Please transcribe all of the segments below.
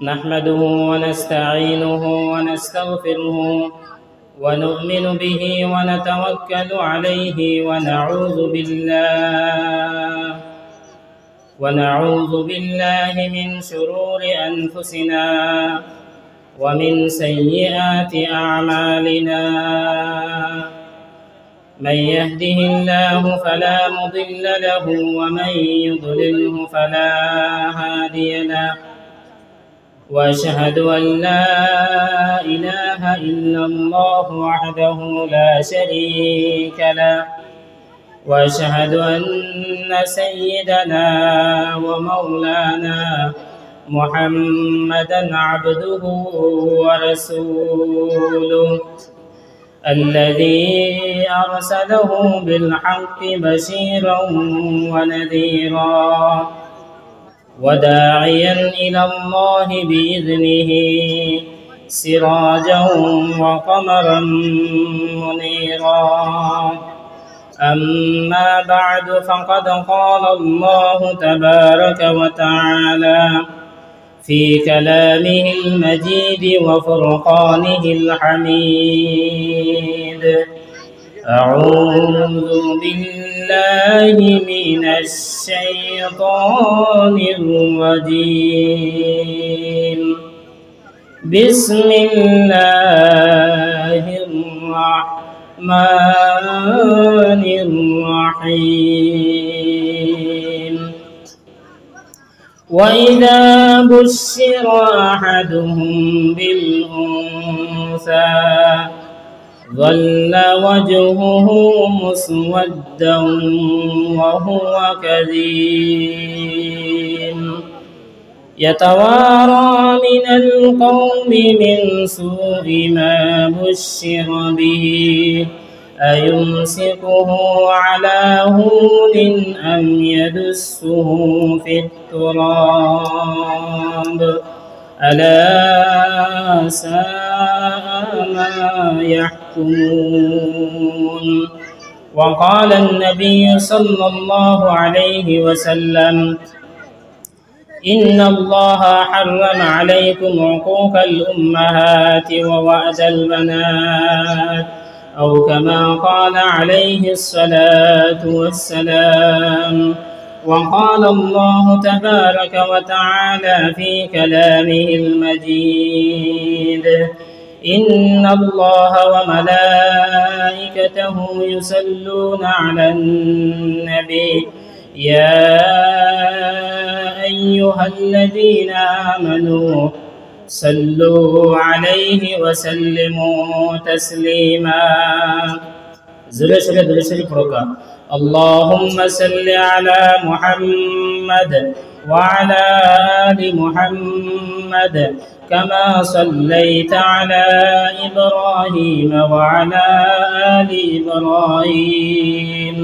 نحمده ونستعينه ونستغفره ونؤمن به ونتوكل عليه ونعوذ بالله من شرور أنفسنا ومن سيئات أعمالنا. من يهده الله فلا مضل له ومن يضلله فلا هادي له، وأشهد أن لا إله إلا الله وحده لا شريك له، وأشهد أن سيدنا ومولانا محمدا عبده ورسوله الذي أرسله بالحق بشيرا ونذيرا وداعيا إلى الله بإذنه سراجا وقمرا منيرا. أما بعد فقد قال الله تبارك وتعالى في كلامه المجيد وفرقانه الحميد: أعوذ بالله من الشيطان الرجيم. بسم الله الرحمن الرحيم. وإذا بشر أحدهم بالأنثى ظل وجهه مسودا وهو كظيم يتوارى من القوم من سوء ما بشر به أيمسكه على هون أم يدسه في التراب ألا ساء ما يحكمون. وقال النبي صلى الله عليه وسلم: إن الله حرم عليكم عقوق الأمهات ووأد البنات، أو كما قال عليه الصلاة والسلام. وقال الله تبارك وتعالى في كلامه المجيد: إن الله وملائكته يصلون على النبي يا أيها الذين آمنوا صلوا عليه وسلموا تسليما. زلشري فروكا. اللهم صل على محمد وعلى آل محمد كما صليت على إبراهيم وعلى آل إبراهيم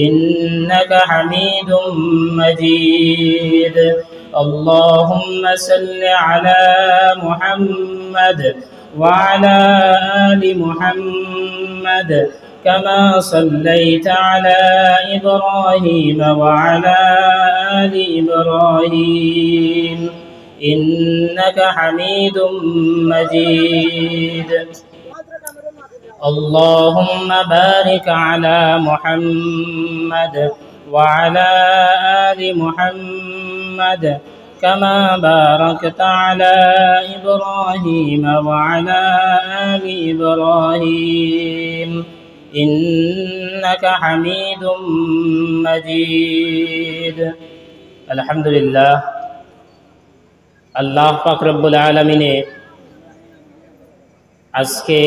إنك حميد مجيد. اللهم صل على محمد وعلى آل محمد كما صليت على إبراهيم وعلى آل إبراهيم إنك حميد مجيد. اللهم بارك على محمد وعلى آل محمد كما باركت على إبراهيم وعلى آل إبراهيم إنك حميد مجيد. الحمد لله. আল্লাহ পাক রব্বুল আলামিনে আজকে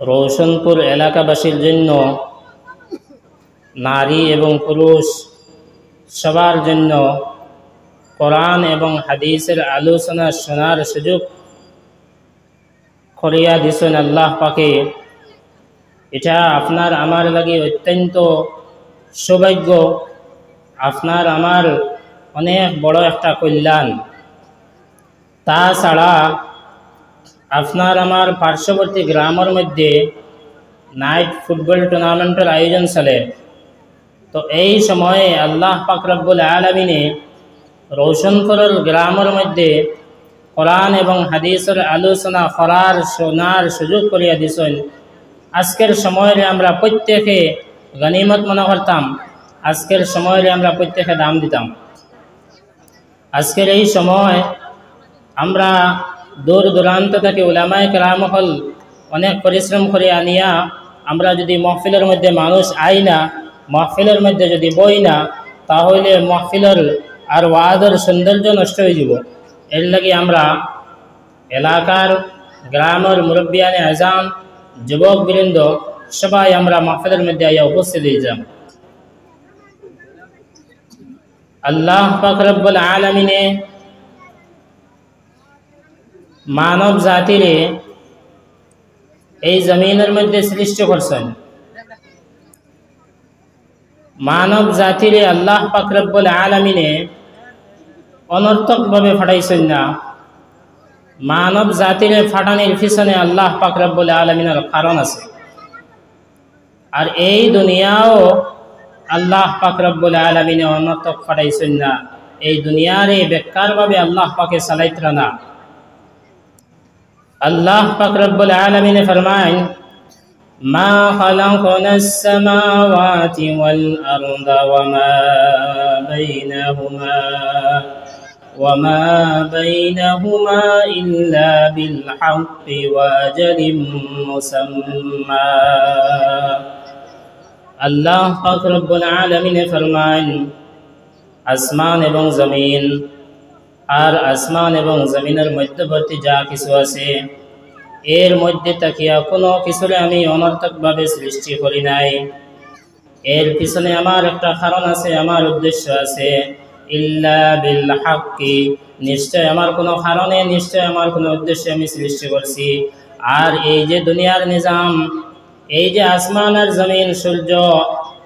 রৌশনপুর এলাকাবাসীর জন্য, নারী এবং পুরুষ সবার জন্য কোরআন এবং হাদিসের আলোচনা শোনার সুযোগ করিয়া দিছেন আল্লাহ পাকে। এটা আপনার আমার লাগে অত্যন্ত সৌভাগ্য, আপনার আমার অনেক বড় একটা কল্যাণ। তাছাড়া আপনার আমার পার্শ্ববর্তী গ্রামের মধ্যে নাইট ফুটবল টুর্নামেন্টের আয়োজন চলে। তো এই সময়ে আল্লাহ পাক রব্বুল আলামিনে রৌশনপুরের গ্রামের মধ্যে কোরআন এবং হাদিসের আলোচনা করার শোনার সুযোগ করিয়া দিছেন। আজকের সময়ে আমরা প্রত্যেকে গনিমত মনে করতাম, আজকের সময়ে আমরা প্রত্যেকে দাম দিতাম। আজকের এই সময় আমরা দূর দূরান্ত থেকে উলামায়ে কেরাম হল অনেক পরিশ্রম করে আনিয়া আমরা যদি মাহফিলের মধ্যে মানুষ আই না, মাহফিলের মধ্যে যদি বই না, তাহলে মাহফিলের আর ওয়াজের সৌন্দর্য নষ্ট হয়ে যাব। এর লাগি আমরা এলাকার গ্রামের মুরব্বিয়ানে আজাম, যুবক বৃন্দ সবাই আমরা মাহফিলের মধ্যে আইয়া উপস্থিত হইলাম। আল্লাহ পাক রব্বুল আলামিনে মানব জাতিরে এই জমিনের মধ্যে সৃষ্টি করছেন। মানব জাতিরে আল্লাহ পাক রব্বুল আলামিনে অনর্থকভাবে ফাটাইছেন না। মানব জাতিরে ফাটানির পিছনে আল্লাহ পাক রব্বুল আলামিনের কারণ আছে। আর এই দুনিয়াও আল্লাহ পাক রব্বুল আলামিনে অনর্থক ফাটাইছেন না। এই দুনিয়ারে বেকারভাবে আল্লাহ পাকে চালাইতরা না। আল্লাহ পাক রব্বুল আলামিনে ফরমায়, মা খালাকনাস সামাওয়াতি ওয়াল আরদা ওয়ামা বাইনাহুমা ইল্লা বিল হাক্কি ওয়া আজালিম মুসাম্মা। আল্লাহ পাক রব্বুল আলামিনে ফরমায়, আসমান এবং জমিন আর আসমান এবং জমিনের মধ্যবর্তী যা কিছু আছে এর মধ্যে তাকিয়া কোনো কিছুরে আমি অনর্থকভাবে সৃষ্টি করি নাই। এর পিছনে আমার একটা কারণ আছে, আমার উদ্দেশ্য আছে। ইল্লা বিল হাক্কি, নিশ্চয় আমার কোনো কারণে, নিশ্চয় আমার কোনো উদ্দেশ্যে আমি সৃষ্টি করছি। আর এই যে দুনিয়ার নিজাম, এই যে আসমান আর জমিন, সূর্য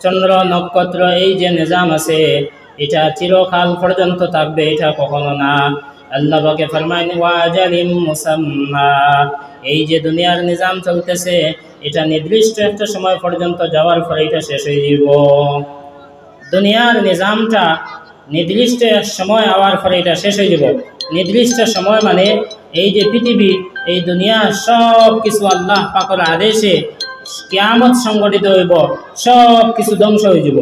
চন্দ্র নক্ষত্র, এই যে নিজাম আছে এটা চিরকাল পর্যন্ত থাকবে, এটা কখনো না। আল্লাহ পাকে ফরমায়, ওয়া আজালিম মুসাম্মা, এই যে দুনিয়ার নিজাম চলতেছে এটা নির্দিষ্ট একটা সময় পর্যন্ত যাওয়ার পরে এটা শেষ হয়ে যাব। দুনিয়ার নিজামটা নির্দিষ্ট এক সময় আওয়ার পরে এটা শেষ হয়ে যাব। নির্দিষ্ট সময় মানে এই যে পৃথিবী, এই দুনিয়া সব কিছু আল্লাহ পাকের আদেশে কিয়ামত সংগঠিত হইব, সব কিছু ধ্বংস হয়ে যাব।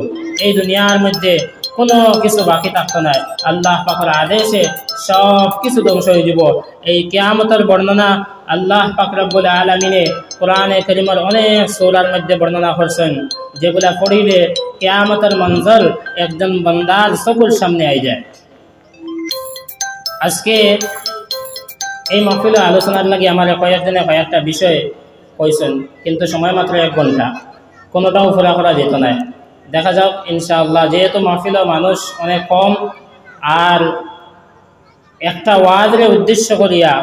এই দুনিয়ার মধ্যে কোনো কিছু বাকি থাকতো না, আল্লাহ পাকের আদেশে সব কিছু ধ্বংস হয়ে যাব। এই কিয়ামতের বর্ণনা আল্লাহ পাক রব্বুল আলামিনে কোরআনে কারীমের অনেক সূরার মধ্যে বর্ণনা করছেন, যেগুলা পড়িলে কিয়ামতের মঞ্জর একজন বান্দার চোখের সামনে আই যায়। আজকে এই মাহফিলে আলোচনার লাগি আমার কয়েকজনে কয়েকটা বিষয় কইছেন, কিন্তু সময় মাত্র 1 ঘন্টা, কোনোটাও পুরা করা যেত না। দেখা যাক ইনশাআল্লাহ, যেহেতু মাহফিলে মানুষ অনেক কম আর একটা ওয়াজরে উদ্দেশ্য করিয়া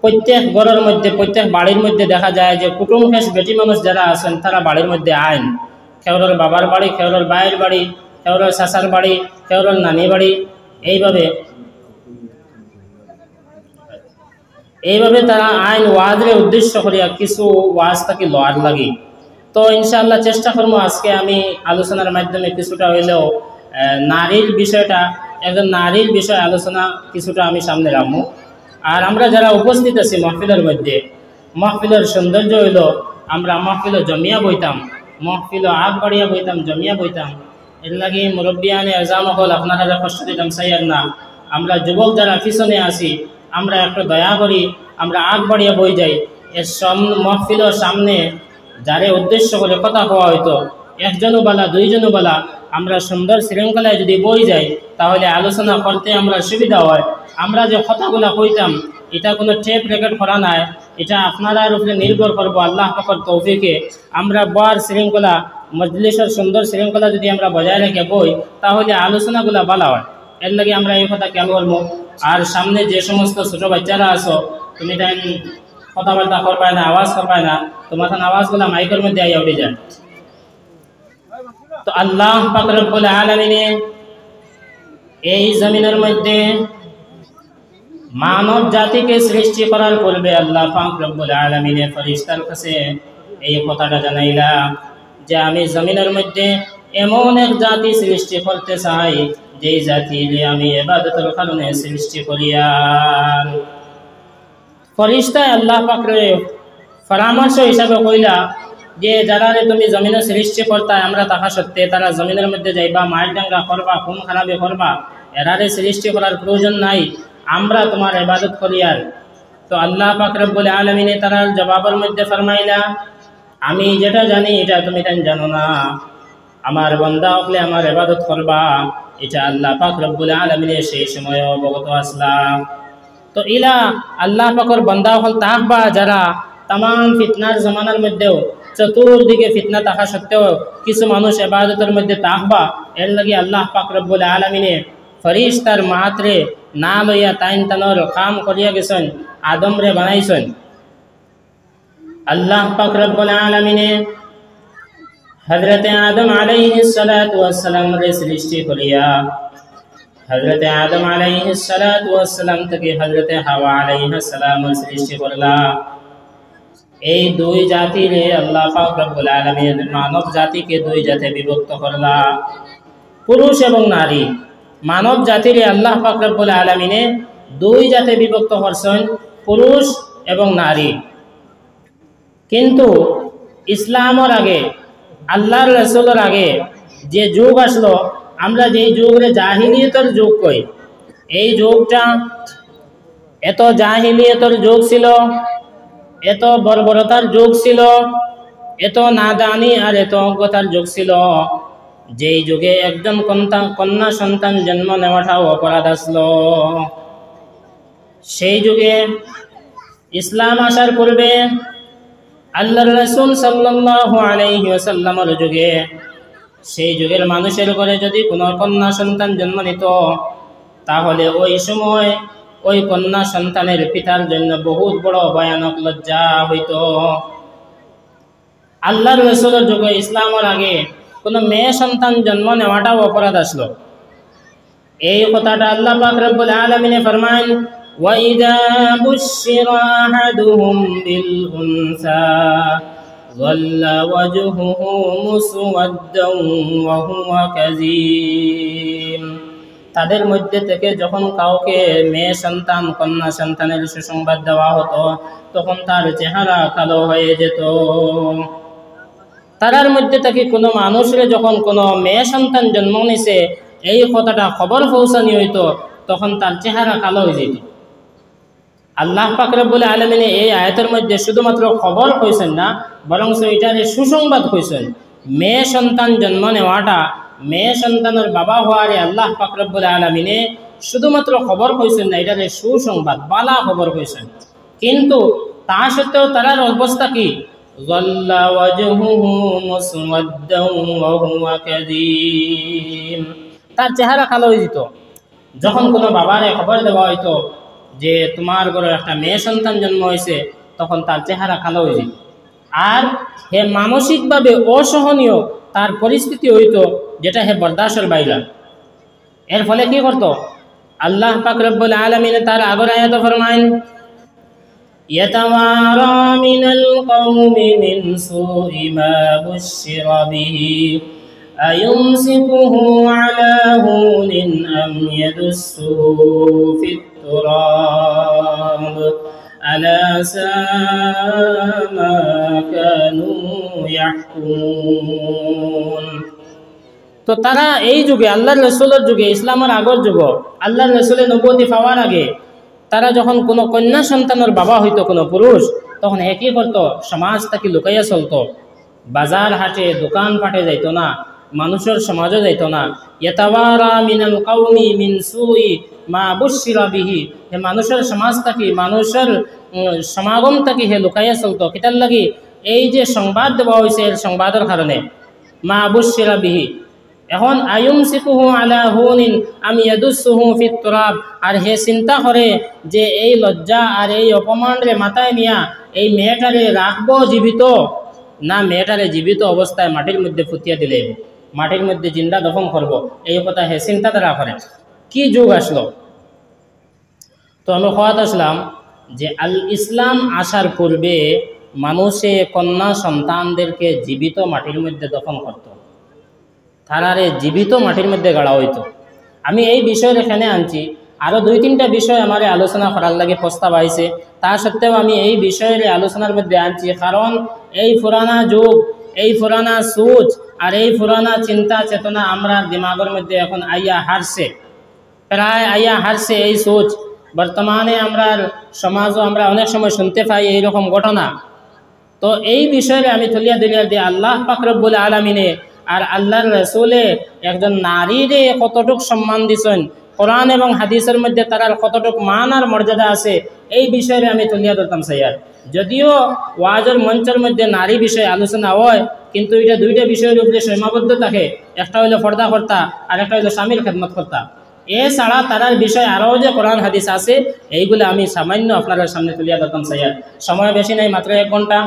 প্রত্যেক ঘরের মধ্যে, প্রত্যেক বাড়ির মধ্যে দেখা যায় যে কুটুম খেস বেটি মানুষ যারা আছেন তারা বাড়ির মধ্যে আইন, কেউর বাবার বাড়ি, কেউর ভাইয়ের বাড়ি, কেউর চাচার বাড়ি, কেউর নানি বাড়ি, এইভাবে তারা আইন ওয়াজরে উদ্দেশ্য করিয়া কিছু ওয়াজ তাকে লওয়ার লাগে। তো ইনশাআল্লাহ চেষ্টা করবো আজকে আমি আলোচনার মাধ্যমে কিছুটা হইলেও নারীর বিষয়টা, একজন নারীর বিষয় আলোচনা কিছুটা আমি সামনে রাখবো। আর আমরা যারা উপস্থিত আছি মাহফিলের মধ্যে, মাহফিলের সৌন্দর্য হইল আমরা মাহফিলে জমিয়া বইতাম, মাহফিলে আগ বাড়িয়া বইতাম, জমিয়া বইতাম। এর লাগে মুরব্বিয়ানে আজাম হল আপনারা কষ্ট দিতাম চাইয়ার না। আমরা যুবক যারা পিছনে আছি আমরা একটু দয়া করি, আমরা আগ বাড়িয়া বই যাই। এর মাহফিলের সামনে যারে উদ্দেশ্য করে কথা হওয়া হইতো, একজনও বালা দুইজনও বালা, আমরা সুন্দর শৃঙ্খলায় যদি বই যাই তাহলে আলোচনা করতে আমরা সুবিধা হয়। আমরা যে কথাগুলো কইতাম এটা কোনো টেপ রেকর্ড করা নাই, এটা আপনার উপরে নির্ভর করবো আল্লাহ পাকের তৌফিকে। আমরা বয়ার শৃঙ্খলা, মজলিসের সুন্দর শৃঙ্খলা যদি আমরা বজায় রেখে বই তাহলে আলোচনাগুলো ভালো হয়। এর লাগে আমরা এই কথা খেয়াল করবো। আর সামনে যে সমস্ত ছোটো বাচ্চারা আছো, তুমি তাই কথাবার্তা করবাই না, আওয়াজ করবাই না, তোমার আওয়াজগুলো মাইকের মধ্যে আইয়া উঠে যায়। তো আল্লাহ পাক রব্বুল আলামিনে এই জমিনের মধ্যে মানব জাতিকে সৃষ্টি করার পূর্বে আল্লাহ পাক রব্বুল আলামিনে ফেরেশতার কাছে এই কথাটা জানাইলা যে আমি জমিনের মধ্যে এমন এক জাতি সৃষ্টি করতে চাই যেই জাতিরে আমি ইবাদতের কারণে সৃষ্টি করিয়ার। ফরিস্তায় আল্লাহ পাকরে পরামর্শ হিসাবে কইলা যে যারারে তুমি জমিনে সৃষ্টি করতা আমরা তাহা সত্ত্বে তারা জমিনের মধ্যে যাইবা, মায়ের ডাঙ্গা করবা, খুন খারাপি করবা, এরারে সৃষ্টি করার প্রয়োজন নাই, আমরা তোমার ইবাদত করিয়ার। তো আল্লাহ পাক রব্বুল আলামিনে তারার জবাবের মধ্যে ফরমাইলা, আমি যেটা জানি এটা তুমি তাই জানো না, আমার বান্দা হলে আমার ইবাদত করবা, এটা আল্লাহ পাক রব্বুল আলামিনে সেই সময় অবগত আসলা। তো ইলা আল্লাহ পাকর বান্দা হল তাহবা যারা তাম ফিতনার জমানার মধ্যেও চতুর্দিকে ফিতনা থাকা সত্ত্বেও কিছু মানুষ ইবাদতের মধ্যে তাহবা, এর লাগি আল্লাহ পাক রব্বুল আলামিনে ফরিস্তার মাত্রে না লইয়া তাইন তানোর কাম করিয়া গেছেন, আদম রে বানাইছেন। আল্লাহ পাক রব্বুল আলামিনে হযরত আদম আলাইহিস সালাতু ওয়াস সালাম রে সৃষ্টি করিয়া হযরত আদম আলাইহিস সালাতু ওয়াস সালাম থেকে হযরত হাওয়া আলাইহিস সালাম সৃষ্টি করলা। এই দুই জাতিরে আল্লাহ পাক রব্বুল আলামিন মানব জাতিকে দুই জাতে বিভক্ত করলা, পুরুষ এবং নারী। মানব জাতিরে আল্লাহ পাক রব্বুল আলামিনে দুই জাতে বিভক্ত করছেন, পুরুষ এবং নারী। কিন্তু ইসলামের আগে, আল্লাহর রাসূলের আগে যে যুগ আসলো, আমরা যেই যুগরে জাহিলিয়তের যুগ কই, এই যুগটা এত জাহিলিয়তের যুগ ছিল, এত বর্বরতার যুগ ছিল, এত নাদানি আর এত অজ্ঞতার যুগ ছিল, যেই যুগে একজন কন্যা সন্তান জন্ম নেওয়াটাও অপরাধ আসলো। সেই যুগে ইসলাম আসার পূর্বে আল্লাহর রাসূল সাল্লাল্লাহু আলাইহি ওয়াসাল্লামের যুগে, সেই যুগের মানুষের ঘরে যদি কোনো কন্যা সন্তান জন্ম নিত, তাহলে ওই সময় ওই কন্যা সন্তানের পিতার জন্য বহুত বড় ভয়ানক লজ্জা হইত। আল্লাহর রাসূলের যুগে, ইসলামের আগে কোনো মেয়ে সন্তান জন্ম নেওয়াটাও অপরাধ আসলো। এই কথাটা আল্লাহ পাক রব্বুল আলামিনে ফরমান, وَإِذَا بُشِّرَ أَحَدُهُم بِالْأُنثَى ظَلَّ وَجْهُهُ مُسْوَدًّا وَهُوَ كَظِيمٌ। তাদের মধ্যে থেকে যখন কাউকে মেয়ে সন্তান, কন্যা সন্তানের সুসংবাদ দেওয়া হতো, তখন তার চেহারা কালো হয়ে যেত। তারার মধ্যে থেকে কোনো মানুষের যখন কোনো মেয়ে সন্তান জন্ম নিছে, এই কথাটা খবর পৌঁছানি হইতো, তখন তার চেহারা কালো হয়ে যেত। আল্লাহ পাক রব্বুল আলামিনে এই আয়াতের মধ্যে শুধুমাত্র খবর কইছেন না, বরং এটারে সুসংবাদ কইছেন। মেয়ে সন্তান জন্ম নেওয়াটা, মেয়ে সন্তানের বাবা হওয়ারে আল্লাহ পাক রব্বুল আলামিনে শুধুমাত্র খবর কইছেন না, এটারে সুসংবাদ, বালা খবর কইছেন। কিন্তু তা সত্ত্বেও তারার অবস্থা কি? যাল্লা ওয়াজহুহু মুসওয়াদ্দান ওয়া হুয়া কাযীম। তার চেহারা কালো হয়ে যেত। যখন কোনো বাবারে খবর দেওয়া হইতো যে তোমার ঘরে একটা মেয়ে সন্তান জন্ম হয়েছে, তখন তার চেহারা কালো হয়ে যেত। আর হে মানসিকভাবে অসহনীয় তার পরিস্থিতি হইতো, যেটা হে বরদাস্তের বাইরে। এর ফলে কি করতো? আল্লাহ পাক রব্বুল আলামিন তার আগের আয়াতে ফরমায়েন, ইয়াতাওয়ারা মিনাল কওমি মিন সুই মা বুশিরা বিহি আয়ুমসিকুহু আলা হুনিন আম ইয়াদুসসুহু ফিত তুরাব আলা সাআ মা কানু ইয়াহকুমুন। তো তারা এই যুগে, আল্লাহর রাসূলের যুগে, ইসলামের আগের যুগ, আল্লাহর রাসূলের নবুয়তি পাওয়ার আগে, তারা যখন কোনো কন্যা সন্তানের বাবা হইতো কোনো পুরুষ, তখন একই করতো, সমাজ তাকে লুকাইয়া চলতো, বাজার হাটে দোকান পাটে যাইতো না, মানুষের সমাজও যাইতো না। ইয়াতাওয়ারা মিনাল কওমি মিন সুই মা বুশিরা বিহি, হে মানুষের সমাজ থাকি, মানুষের সমাগম থাকি হে লুকাইয়া চলতো। কিতার লাগি? এই যে সংবাদ দেওয়া হয়েছে, এর সংবাদের কারণে। মা বুশিরা বিহি, এখন আয়ুমসিকুহু আলা হুনিন আম ইয়াদুসসুহু ফিত তুরাব, আর হে চিন্তা করে যে এই লজ্জা আর এই অপমানরে মাথায় নিয়া এই মেয়েটারে রাখবো জীবিত, না মেয়েটারে জীবিত অবস্থায় মাটির মধ্যে ফুটিয়ে দিলে, মাটির মধ্যে জিন্দা দফন করব, এই কথা হে চিন্তাধারা করে। কি যুগ আসলো? তো আমি কথা আসলাম যে ইসলাম আসার পূর্বে মানুষে কন্যা সন্তানদেরকে জীবিত মাটির মধ্যে দফন করত, তারারে জীবিত মাটির মধ্যে গাড়া হইতো। আমি এই বিষয়ের এখানে আনছি। আরও 2-3টা বিষয় আমার আলোচনা করার লাগে প্রস্তাব আইছে, তা সত্ত্বেও আমি এই বিষয়ের আলোচনার মধ্যে আনছি, কারণ এই পুরানা যুগ, এই পুরানা সোচ আর এই পুরানা চিন্তা চেতনা আমরা দিমাগের মধ্যে এখন আইয়া হারছে, প্রায় আইয়া হারছে এই সোচ। বর্তমানে আমরা সমাজও আমরা অনেক সময় শুনতে পাই এইরকম ঘটনা। তো এই বিষয়ে আমি তুলিয়া দিলিয়া দিয়ে আল্লাহ পাক রব্বুল আলামিনে আর আল্লাহর রসুলে একজন নারীরে কতটুক সম্মান দিছেন, কোরআন এবং হাদিসের মধ্যে তার কতটুক মান আর মর্যাদা আছে, এই বিষয়ে আমি তুলিয়া ধরতাম স্যার। যদিও ওয়াজের মঞ্চের মধ্যে নারী বিষয়ে আলোচনা হয়, কিন্তু এটা 2টা বিষয়ের উপরে সীমাবদ্ধ থাকে। একটা হইলো পর্দা কর্তা আর একটা হইলো স্বামীর খেদমত কর্তা। এছাড়া তারার বিষয় আরও যে কোরআন হাদিস আছে, এইগুলো আমি সামান্য আপনাদের সামনে তুলিয়া ধরতাম স্যার। সময় বেশি নাই, মাত্র 1 ঘন্টা।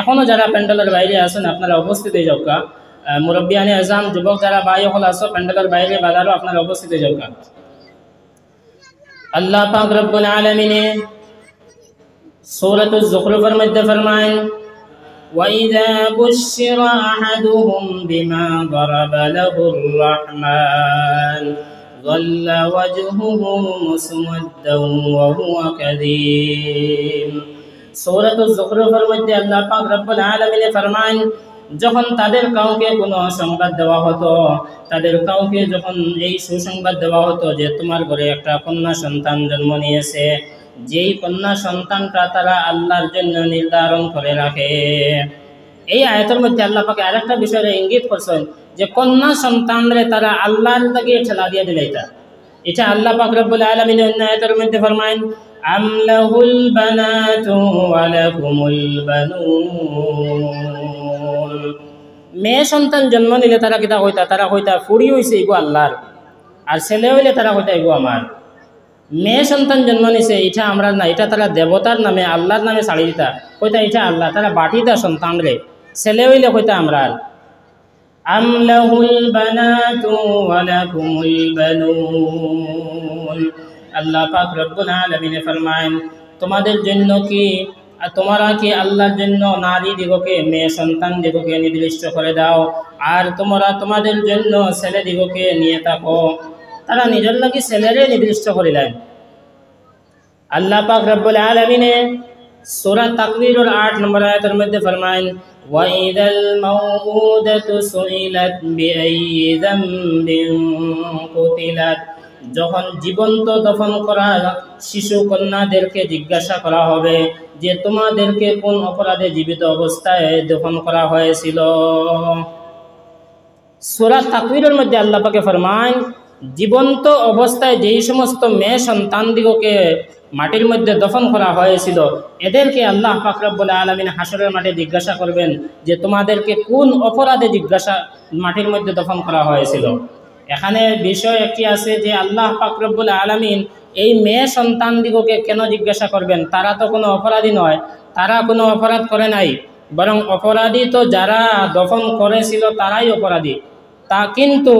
এখনও যারা প্যান্ডেলের বাইরে আছেন আপনারা উপস্থিত হয়ে যাওকা। মুরব্বিয়ানে আজম, যুবক যারা ভাই হল আছো প্যান্ডেলের বাইরে বাজারও আপনারা উপস্থিত হয়ে যাওকা। আল্লাহ পাক রব্বুল আলামিনে সূরাতুজ যুখরুফের মধ্যে ফরমায়েন, وَإِذَا بُشِّرَ أَحَدُهُم بِمَا ضَرَبَ لَهُ الرَّحْمَنُ ظَلَّ وَجْهُهُ مُسْوَدًّا وَهُوَ كَظِيمٌ। সূরাতুজ যুখরুফের মধ্যে আল্লাহ পাক রব্বুল আলামিন ফরমায়েন, যখন তাদের কাউকে কোনো সংবাদ দেওয়া হতো, তাদের কাউকে যখন এই সুসংবাদ দেওয়া হতো যে তোমার ঘরে একটা কন্যা সন্তান জন্ম নিয়েছে, যেই কন্যা সন্তানটা তারা আল্লাহর জন্য নির্ধারণ করে রাখে। এই আয়াতের মধ্যে আল্লাহ পাক আরেকটা বিষয়ে ইঙ্গিত করছেন যে কন্যা সন্তানরে তারা আল্লাহর দিকে ঠেলা দিয়ে দিলে, এটা আল্লাহ পাক রব্বুল আলামিন অন্য আয়াতের মধ্যে ফরমায়েন, আম লাহুল বানাতু ওয়া লাকুমুল বানুন। মেয়ে সন্তান জন্ম নিলে তারা কিতা কইতা, তারা কইতা ফুড়ি হইছে এগো আল্লাহর, আর ছেলে হইলে তারা কইতা এগো আমার। মেয়ে সন্তান জন্ম নিছে এটা আমরা না, এটা তারা দেবতার নামে আল্লাহর নামে ছাড়ি দিতা, কইতা এটা আল্লাহ, তারা বাটিতা সন্তান রে। ছেলে হইলে কইতা আমরা। আম লাহুল বানাতু ওয়া লাকুমুল বানুন। আল্লাহ পাক রব্বুল আলামিন ফরমায়েন, তোমাদের জন্য কি, তোমরা কি আল্লাহর জন্য নারী দিগকে, মেয়ে সন্তান দিগকে নির্দিষ্ট করে দাও, আর তোমরা তোমাদের জন্য ছেলে দিগকে নিয়ে থাকো। তারা নিজের লাগি ছেলেরে নির্দিষ্ট করিলেন। আল্লাহ পাক রব্বুল আলামিন সূরা তাকবীরের 8 নম্বর আয়াতের মধ্যে ফরমায়েন, ওয়া ইযাল মাউউদাতু সুইলাত বিআইয়ি যামবিন কুতিলাত। যখন জীবন্ত দফন করা শিশু কন্যাদেরকে জিজ্ঞাসা করা হবে যে তোমাদেরকে কোন অপরাধে জীবিত অবস্থায় দফন করা হয়েছিল। সূরা তাকবীরের মধ্যে আল্লাহ পাকে ফরমান, জীবন্ত অবস্থায় যেই সমস্ত মেয়ে সন্তানদিগকে মাটির মধ্যে দফন করা হয়েছিল, এদেরকে আল্লাহ পাক রব্বুল আলামিন হাসরের মাঠে জিজ্ঞাসা করবেন যে তোমাদেরকে কোন অপরাধে মাটির মধ্যে দফন করা হয়েছিল। এখানে বিষয় একটি আছে যে আল্লাহ পাক রব্বুল আলামিন এই মেয়ে সন্তানদিগকে কেন জিজ্ঞাসা করবেন? তারা তো কোনো অপরাধী নয়, তারা কোনো অপরাধ করে নাই, বরং অপরাধী তো যারা দফন করেছিল তারাই অপরাধী। তা কিন্তু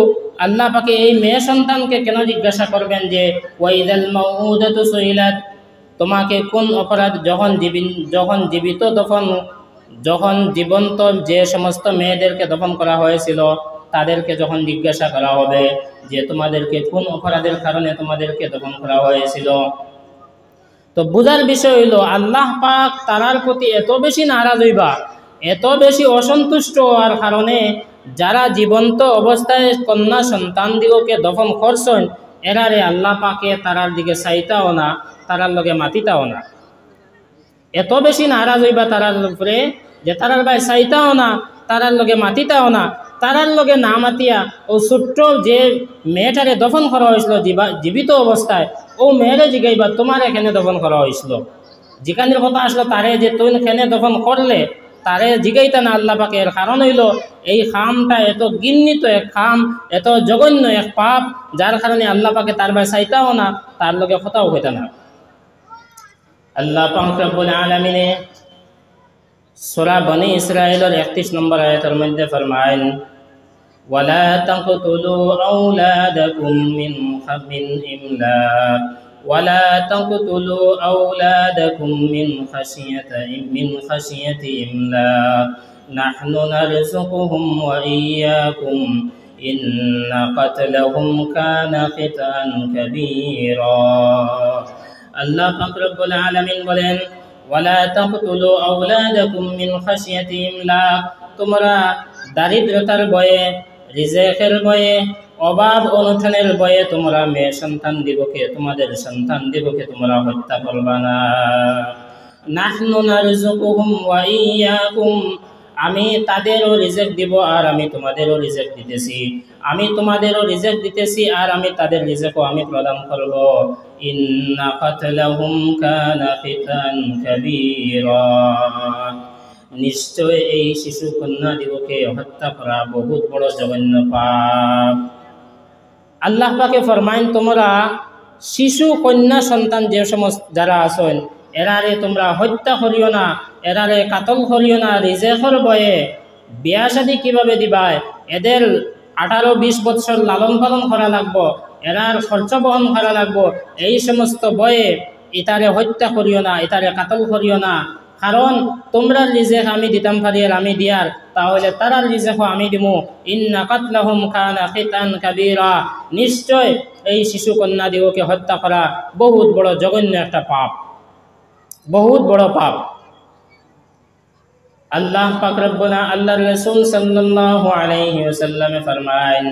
আল্লাহ পাকে এই মেয়ে সন্তানকে কেন জিজ্ঞাসা করবেন যে ওয়াইদাল মাউউদাতু সুইলাত, তোমাকে কোন অপরাধ, যখন জীবন্ত যে সমস্ত মেয়েদেরকে দফন করা হয়েছিল তাদেরকে যখন জিজ্ঞাসা করা হবে যে তোমাদেরকে কোন অপরাধের কারণে তোমাদেরকে দফন করা হয়েছিল। তো বুঝার বিষয় হইল আল্লাহ পাক তারার প্রতি এত বেশি নারাজ হইবা, এত বেশি অসন্তুষ্ট হওয়ার কারণে যারা জীবন্ত অবস্থায় কন্যা সন্তানদিগকে দফন করছেন এরারে আল্লাহ পাকে তারার দিকে চাইতাও না, তারার লগে মাতিতাও না। এত বেশি নারাজ হইবা তারার উপরে যে তারার ভাই চাইতাও না, তারার লগে মাতিতাও না। তারার লগে না মাতিয়া ও ছোট্ট যে মেয়েটারে দফন করা হয়েছিল জীবিত অবস্থায়, ও মেয়েরে জিগাইবা তোমার এখানে দফন করা হয়েছিল। যেখানের কথা আসলো তারে যে তুমি এখানে দফন করলে, তারে জিগাইতা না আল্লাহ পাকে। এর কারণ হইল এই খামটা এত ঘৃণিত এক খাম, এত জঘন্য এক পাপ, যার কারণে আল্লাহ পাকে তার ভাই চাইতাও না, তার লগে কথাও হইতা না। আল্লাহ পাক রব্বুল আলামিন সূরা বনি ইসরাঈলের 31 নম্বর আয়াতের মধ্যে ফরমায়েন, ওয়ালা তাকতুলু আওলাদাকুম মিন ইমলাক ওয়ালা তাকতুলু আওলাদাকুম মিন খাশিয়াতি ইমলাক নাহনু নারযুকুহুম ওয়া ইয়্যাকুম إن قتلهم كان خطأ كبيرا আল্লাহ পাক রব্বুল আলামিন বলেন ওয়ালা তাকতুলু আওলাদাকুম মিন খাশিয়াতি ইমলাক তোমরা দারিদ্রতার ভয়ে রিজেকের ভয়ে অভাব অনটনের ভয়ে তোমরা মেয়ে সন্তান দিবকে তোমাদের সন্তান দিবকে তোমরা হত্যা করবা না নাহনু নারযুকুহুম ওয়া ইয়্যাকুম আমি তাদেরও রিজিক দিব আর আমি তোমাদেরও রিজিক দিতেছি আমি তোমাদেরও রিজিক দিতেছি আর আমি তাদের রিজিকও আমি প্রদান করব ইন্না কাতলাহুম কানা ফিতান কাবীরা নিশ্চয় এই শিশু কন্যা দিবকে হত্যা করা বহুত বড় জঘন্য পাপ আল্লাহ পাকে ফরমাইন তোমরা শিশু কন্যা সন্তান যে সমস্ত যারা আছেন এরারে তোমরা হত্যা করিও না এরারে কাতল করিও না রিজেকের ভয়ে বিয়া শাদী কিভাবে দিবায় এদের 18-20 বছর লালন পালন করা লাগবো এরার খরচ বহন করা লাগবো এই সমস্ত ভয়ে ইতারে হত্যা করিও না ইতারে কাতল করিও না কারণ তোমরা রিজেক আমি দিতাম পারি আর আমি দিয়ার তাহলে তারার রিজেকও আমি দিমু ইন্না কাতলাহুম কানা খিতান কাবীরা নিশ্চয় এই শিশু কন্যা দিগকে হত্যা করা বহুত বড় জঘন্য একটা পাপ বহুত বড় পাপ আল্লাহ পাক রব্বুল আল্লাহর রাসূল সাল্লাল্লাহু আলাইহি ওয়াসাল্লাম ফরমায়েন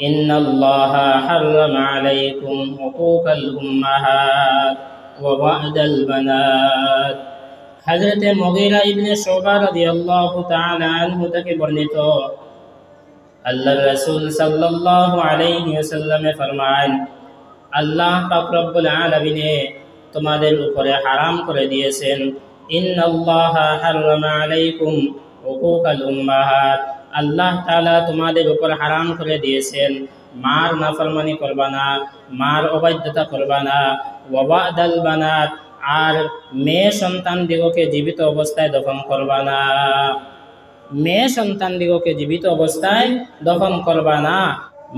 ইন্নাল্লাহা হাররামা আলাইকুম হুকুকাল উম্মাহাত ওয়া ওয়া'দাল বানাত হযরত মুগীরা ইবনে শুবা রাদিয়াল্লাহু তাআলা আনহু থেকে বর্ণিত আল্লাহর রাসূল সাল্লাল্লাহু আলাইহি ওয়াসাল্লাম ফরমায়েন আল্লাহ পাক রব্বুল আলামিন তোমাদের উপরে হারাম করে দিয়েছেন ইন্নাল্লাহা হাররামা আলাইকুম হুকুকাল উম্মাহাত আল্লাহ তাআলা তোমাদের উপর হারাম করে দিয়েছেন মার নাফরমানি করবা না মার অবাধ্যতা করবা না ওয়া ওয়া'দাল বানাত আর মেয়ে সন্তান দিগকে জীবিত অবস্থায় দফন করবা না মেয়ে সন্তান দিগকে জীবিত অবস্থায় দফন করবা না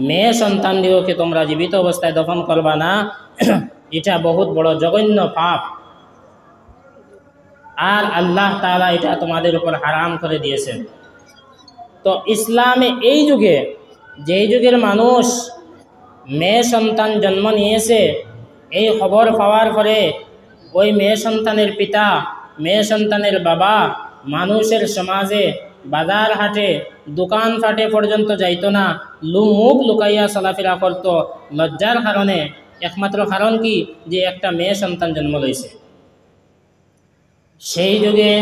মেয়ে সন্তান দিগকে তোমরা জীবিত অবস্থায় দফন করবা না এটা বহুত বড় জঘন্য পাপ আর আল্লাহ তাআলা এটা তোমাদের উপর হারাম করে দিয়েছেন তো ইসলামে এই যুগে যেই যুগের মানুষ মেয়ে সন্তান জন্ম নিয়েছে এই খবর পাওয়ার পরে ওই মেয়ে সন্তানের পিতা মেয়ে সন্তানের বাবা মানুষের সমাজে বাজার হাটে দোকান ফাটে পর্যন্ত যাইতো না মুখ লুকাইয়া চলাফেরা করতো লজ্জার কারণে একমাত্র কারণ কি যে একটা মেয়ে সন্তান জন্ম লইছে সেই যুগে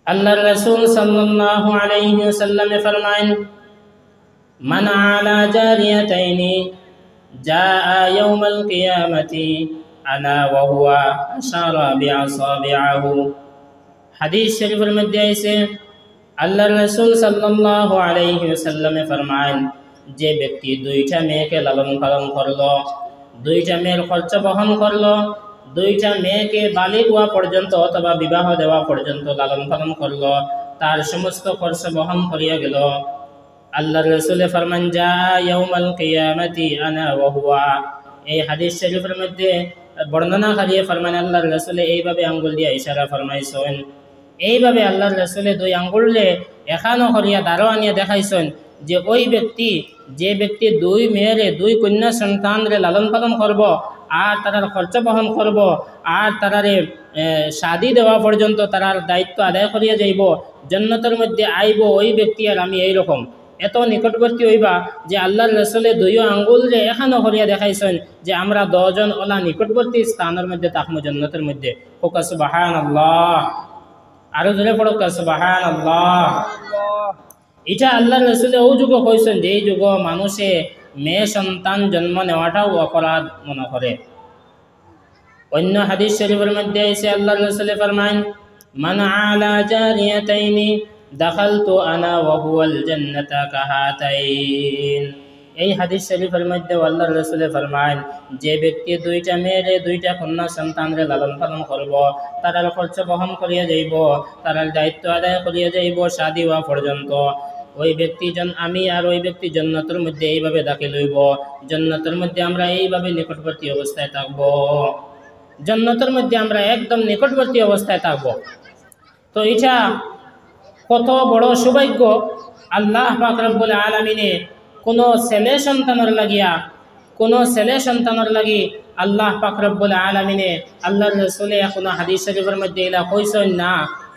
আল্লাহর রাসূল সাল্লাল্লাহু আলাইহি ওয়াসাল্লাম ফরমায়েন মান আলা জারিয়াতাইনি জাআ ইয়াউমাল কিয়ামাতি আনা ওয়া হুয়া আশারা বিআসাবিআহু হাদিস শরীফের মধ্যে আছে আল্লাহর রাসূল সাল্লাল্লাহু আলাইহি ওয়াসাল্লাম ফরমায়েন যে ব্যক্তি দুইটা মেয়েকে লালন পালন করলো দুইটা মেয়ের খরচ বহন করলো দুইটা মেয়েকে বালিগ হওয়া পর্যন্ত অথবা বিবাহ দেওয়া পর্যন্ত লালন পালন করলো তার সমস্ত খরচ বহন করিয়া গেল আল্লাহর রাসূল ফরমান জা ইয়াউমাল কিয়ামাতি আনা ওয়া হুয়া এই হাদিস শরীফের মধ্যে বর্ণনাকারী ফরমান আল্লাহর রাসূল এইভাবে আঙ্গুল দিয়ে ইশারা ফরমাইছেন এইভাবে আল্লাহর রাসূল দুই আঙ্গুলে এখানো করিয়া দাঁড়ো আনিয়া দেখাইছেন যে ওই ব্যক্তি যে ব্যক্তি দুই মেয়েরে দুই কন্যা সন্তানরে লালন পালন করব আর তারার খরচ বহন করব আর তারারে শাদী দেওয়া পর্যন্ত তারার দায়িত্ব আদায় করিয়া যাইব জান্নাতের মধ্যে আইব ওই ব্যক্তি আর আমি এইরকম এত নিকটবর্তী হইবা যে আল্লাহর রাসূলে দুই আঙ্গুল যে এখানো করিয়া দেখাইছেন যে আমরা 10 জন ওলা নিকটবর্তী স্থানের মধ্যে তাকমু জান্নাতের মধ্যে হোক সুবহানাল্লাহ আরো জোরে পড়ো সুবহানাল্লাহ এটা আল্লাহর রাসূলে ও যুগ কইছেন যে এই যুগ মানুষে মেয়ে সন্তান জন্ম নেওয়াটাও অপরাধ মনে করে অন্য হাদিস শরীফের মধ্যে আছে আল্লাহর রাসূল ফরমান মান আলা জারিয়াতাইনি দাখালতু আনা ওয়া হুয়াল জান্নাতা কাহাতাইন এই হাদিস শরীফের মধ্যে আল্লাহর রাসূল ফরমান যে ব্যক্তি দুইটা মেয়েরে দুইটা কন্যা সন্তানরে লালন পালন করব তারার খরচ বহন করিয়া যাইব তারার দায়িত্ব আদায় করিয়া যাইব শাদী হওয়া পর্যন্ত ওই ব্যক্তি আমি আর ওই ব্যক্তি জান্নাতের মধ্যে এইভাবে দাখিল হইব জান্নাতের মধ্যে আমরা এইভাবে নিকটবর্তী অবস্থায় থাকব জান্নাতের মধ্যে আমরা একদম নিকটবর্তী অবস্থায় থাকব তো এটা কত বড় সৌভাগ্য আল্লাহ পাক রব্বুল আলামিনে কোনো ছেলে সন্তানের লাগি আল্লাহ পাক রব্বুল আলামিনে আল্লাহর রাসূলে কোনো হাদিস শরীফের মধ্যে এলা কইছেন না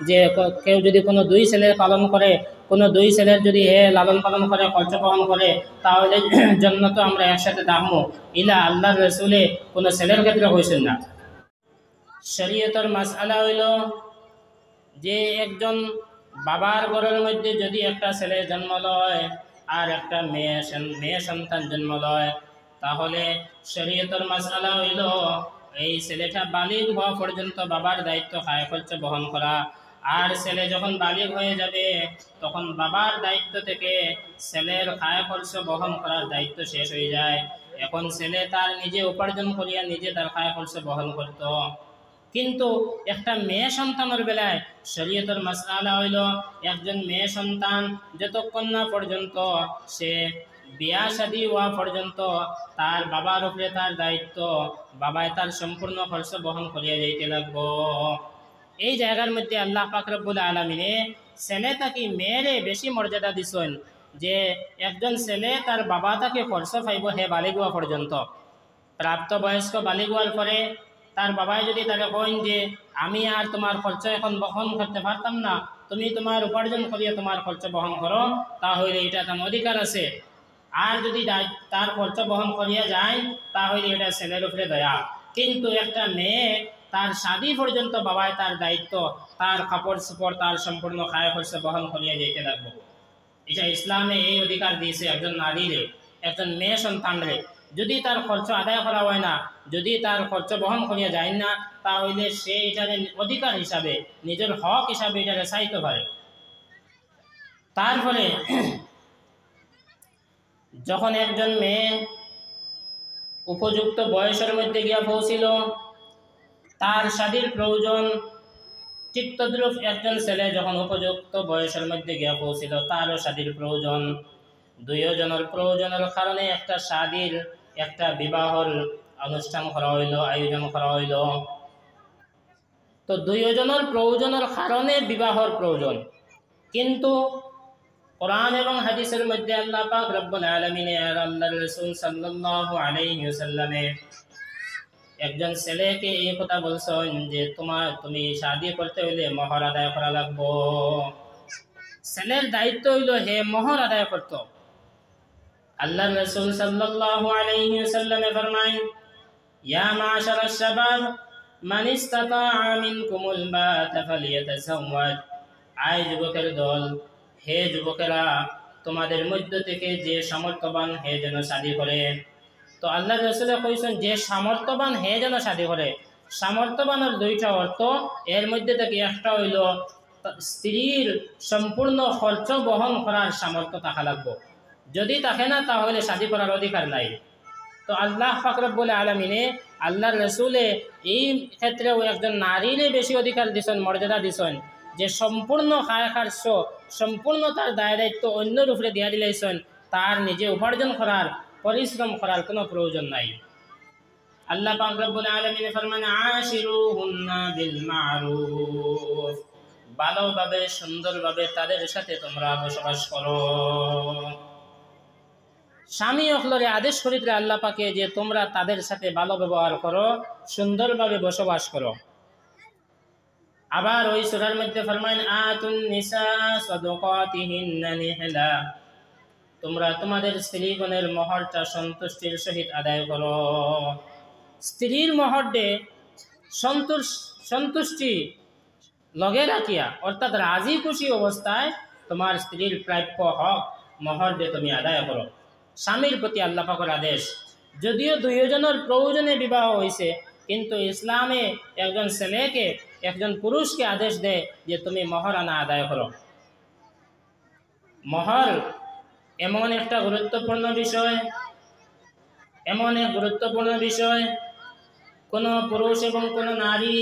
যে কেউ যদি কোনো দুই ছেলে পালন করে, কোনো দুই ছেলের যদি লালন পালন করে, খরচ বহন করে, তাহলে জান্নাত আমরা একসাথে দামো, ইলা আল্লাহর রাসূলে কোনো ছেলের ক্ষেত্রে কইছেন না। শরীয়তের মাসআলা হইল যে একজন বাবার ঘরের মধ্যে যদি একটা ছেলে জন্ম লয় আর একটা মেয়ে সন্তান জন্ম লয়, তাহলে শরীয়তের মাসআলা হইল এই ছেলেটা বালিগ হওয়া পর্যন্ত বাবার দায়িত্ব খায় খরচ বহন করা, আর ছেলে যখন বালিগ হয়ে যাবে তখন বাবার দায়িত্ব থেকে ছেলের খায় খরচ বহন করার দায়িত্ব শেষ হয়ে যায়। এখন ছেলে তার নিজে উপার্জন করিয়া নিজে তার খায় খরচ বহন করত। কিন্তু একটা মেয়ে সন্তানের বেলায় শরীয়তের মাসআলা হইল একজন মেয়ে সন্তান যতক্ষণ না পর্যন্ত সে বিয়া শাদী হওয়া পর্যন্ত তার বাবার উপরে তার দায়িত্ব, বাবায় তার সম্পূর্ণ খরচ বহন করিয়া যাইতে লাগবো। এই জায়গার মধ্যে আল্লাহ পাক রব্বুল আলামিনে ছেলে তাকে মেয়েরে বেশি মর্যাদা দিছেন, যে একজন ছেলে তার বাবা তাকে খরচ পাইব হে বালিগ হওয়া পর্যন্ত। প্রাপ্তবয়স্ক বালিগ হওয়ার পরে তার বাবাই যদি তাকে কইন যে আমি আর তোমার খরচ এখন বহন করতে পারতাম না, তুমি তোমার উপার্জন করিয়া তোমার খরচ বহন করো, তাহলে এটা তার অধিকার আছে। আর যদি তার খরচ বহন করিয়া যায় তাহলে এটা ছেলের উপরে দয়া। কিন্তু একটা মেয়ে তার শাদী পর্যন্ত বাবায় তার দায়িত্ব, তার কাপড় চোপড় তার সম্পূর্ণ খায় খরচ বহন করিয়া যাইতে লাগবো। এটা ইসলামে এই অধিকার দিয়েছে একজন নারীরে, একজন মেয়ে সন্তানরে। যদি তার খরচ আদায় করা হয় না, যদি তার খরচ বহন করিয়া যায় না, তাহলে সে এটারে অধিকার হিসাবে, নিজের হক হিসাবে এটারে চাইতে পারে। তারপরে যখন একজন মেয়ে উপযুক্ত বয়সের মধ্যে গিয়া পৌঁছিল, তার শাদীর প্রয়োজন, ঠিক তদ্রূপ একজন ছেলে যখন উপযুক্ত বয়সের মধ্যে গিয়া পৌঁছিল তারও শাদীর প্রয়োজন। দুইজনের প্রয়োজনের কারণে একটা শাদীর, একটা বিবাহর অনুষ্ঠান করা হইল, আয়োজন করা হইল। তো দুইজনের প্রয়োজনের কারণে বিবাহর প্রয়োজন। কিন্তু কোরআন এবং হাদিসের মধ্যে আল্লাহ পাক রব্বুল আলামিন আর আল্লাহর রাসূল সাল্লাল্লাহু আলাইহি ওয়াসাল্লামে একজন ছেলেকে এই কথা বলছেন যে তুমি শাদী করতে হইলে মোহর আদায় করা লাগবো। ছেলের দায়িত্ব হইল হে মোহর আদায় করত। আল্লাহর রাসূল সাল্লাল্লাহু আলাইহি ওয়াসাল্লামে ফরমায়, ইয়া মাশারাশ শাবাব মান ইসতাতাআ মিনকুমুল বাতা ফালিয়াতাযাওয়াজ। আয় যুবকের দল, হে যুবকেরা, তোমাদের মধ্য থেকে যে সামর্থ্যবান হে যেন শাদী করে। তো আল্লাহ রাসূল কইছেন যে সামর্থ্যবান হে যেন শাদী করে। সামর্থ্যবানের দুইটা অর্থ, এর মধ্যে থেকে একটা হইল স্ত্রীর সম্পূর্ণ খরচ বহন করার সামর্থ্য থাকা লাগবে। যদি থাকে না তাহলে শাদী করার অধিকার নাই। তো আল্লাহ পাক রব্বুল আলামিনে আল্লাহর রাসূলে এই ক্ষেত্রেও একজন নারীরে বেশি অধিকার দিছেন, মর্যাদা দিছেন, যে সম্পূর্ণ খায় খরচ, সম্পূর্ণ তার দায় দায়িত্ব অন্যর উপরে দিয়া দিলেছেন, তার নিজে উপার্জন করার, পরিশ্রম করার কোনো প্রয়োজন নাই। আল্লাহ পাক রব্বুল আলামিন ফরমান, আশিরুহুন্না বিল মারুফ, ভালোভাবে সুন্দরভাবে তাদের সাথে তোমরা বসবাস করো। স্বামী অখলরে আদেশ করিতে আল্লাহ পাকে যে তোমরা তাদের সাথে ভালো ব্যবহার করো, সুন্দরভাবে বসবাস করো। আবার ওই সূরার মধ্যে ফরমায়, আতুন নিসা সাদাকাতিহিন্না নিহলা, তোমরা তোমাদের স্ত্রীগণের মোহরটা সন্তুষ্টির সহিত আদায় করো। স্ত্রীর মোহর দে সন্তুষ্টি লগে রাখিয়া, অর্থাৎ রাজি খুশি অবস্থায় তোমার স্ত্রীর প্রাপ্য হক মোহর দে তুমি আদায় করো। স্বামীর প্রতি আল্লাহ পাকের আদেশ। যদিও দুইজনের প্রয়োজনে বিবাহ হয়েছে, কিন্তু ইসলামে একজন ছেলেকে, একজন পুরুষকে আদেশ দেয় যে তুমি মোহর আনা আদায় করো। মোহর এমন একটা গুরুত্বপূর্ণ বিষয়, এমন এক গুরুত্বপূর্ণ বিষয়, কোনো পুরুষ এবং কোনো নারী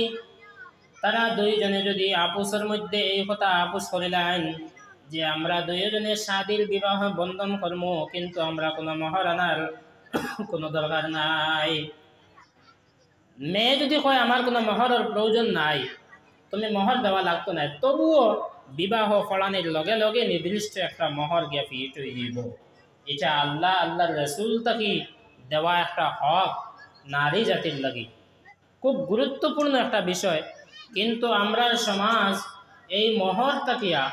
তারা দুইজনে যদি আপুসের মধ্যে এই কথা আপুস করিলেন যে আমরা দুইজনে শাদীর বিবাহ বন্ধন করব, কিন্তু আমরা কোনো মোহর আনার কোনো দরকার নাই। মেয়ে যদি কয় আমার কোনো মোহরের প্রয়োজন নাই, তুমি মোহর দেওয়া লাগতো না, তবুও বিবাহ ফলানির লগে লগে নির্দিষ্ট একটা মহর গিয়া ফিট হয়ে দিব। এটা আল্লাহর রসুল তাকে দেওয়া একটা হক নারী জাতির লাগি, খুব গুরুত্বপূর্ণ একটা বিষয়। কিন্তু আমরা সমাজ এই মহর তাকিয়া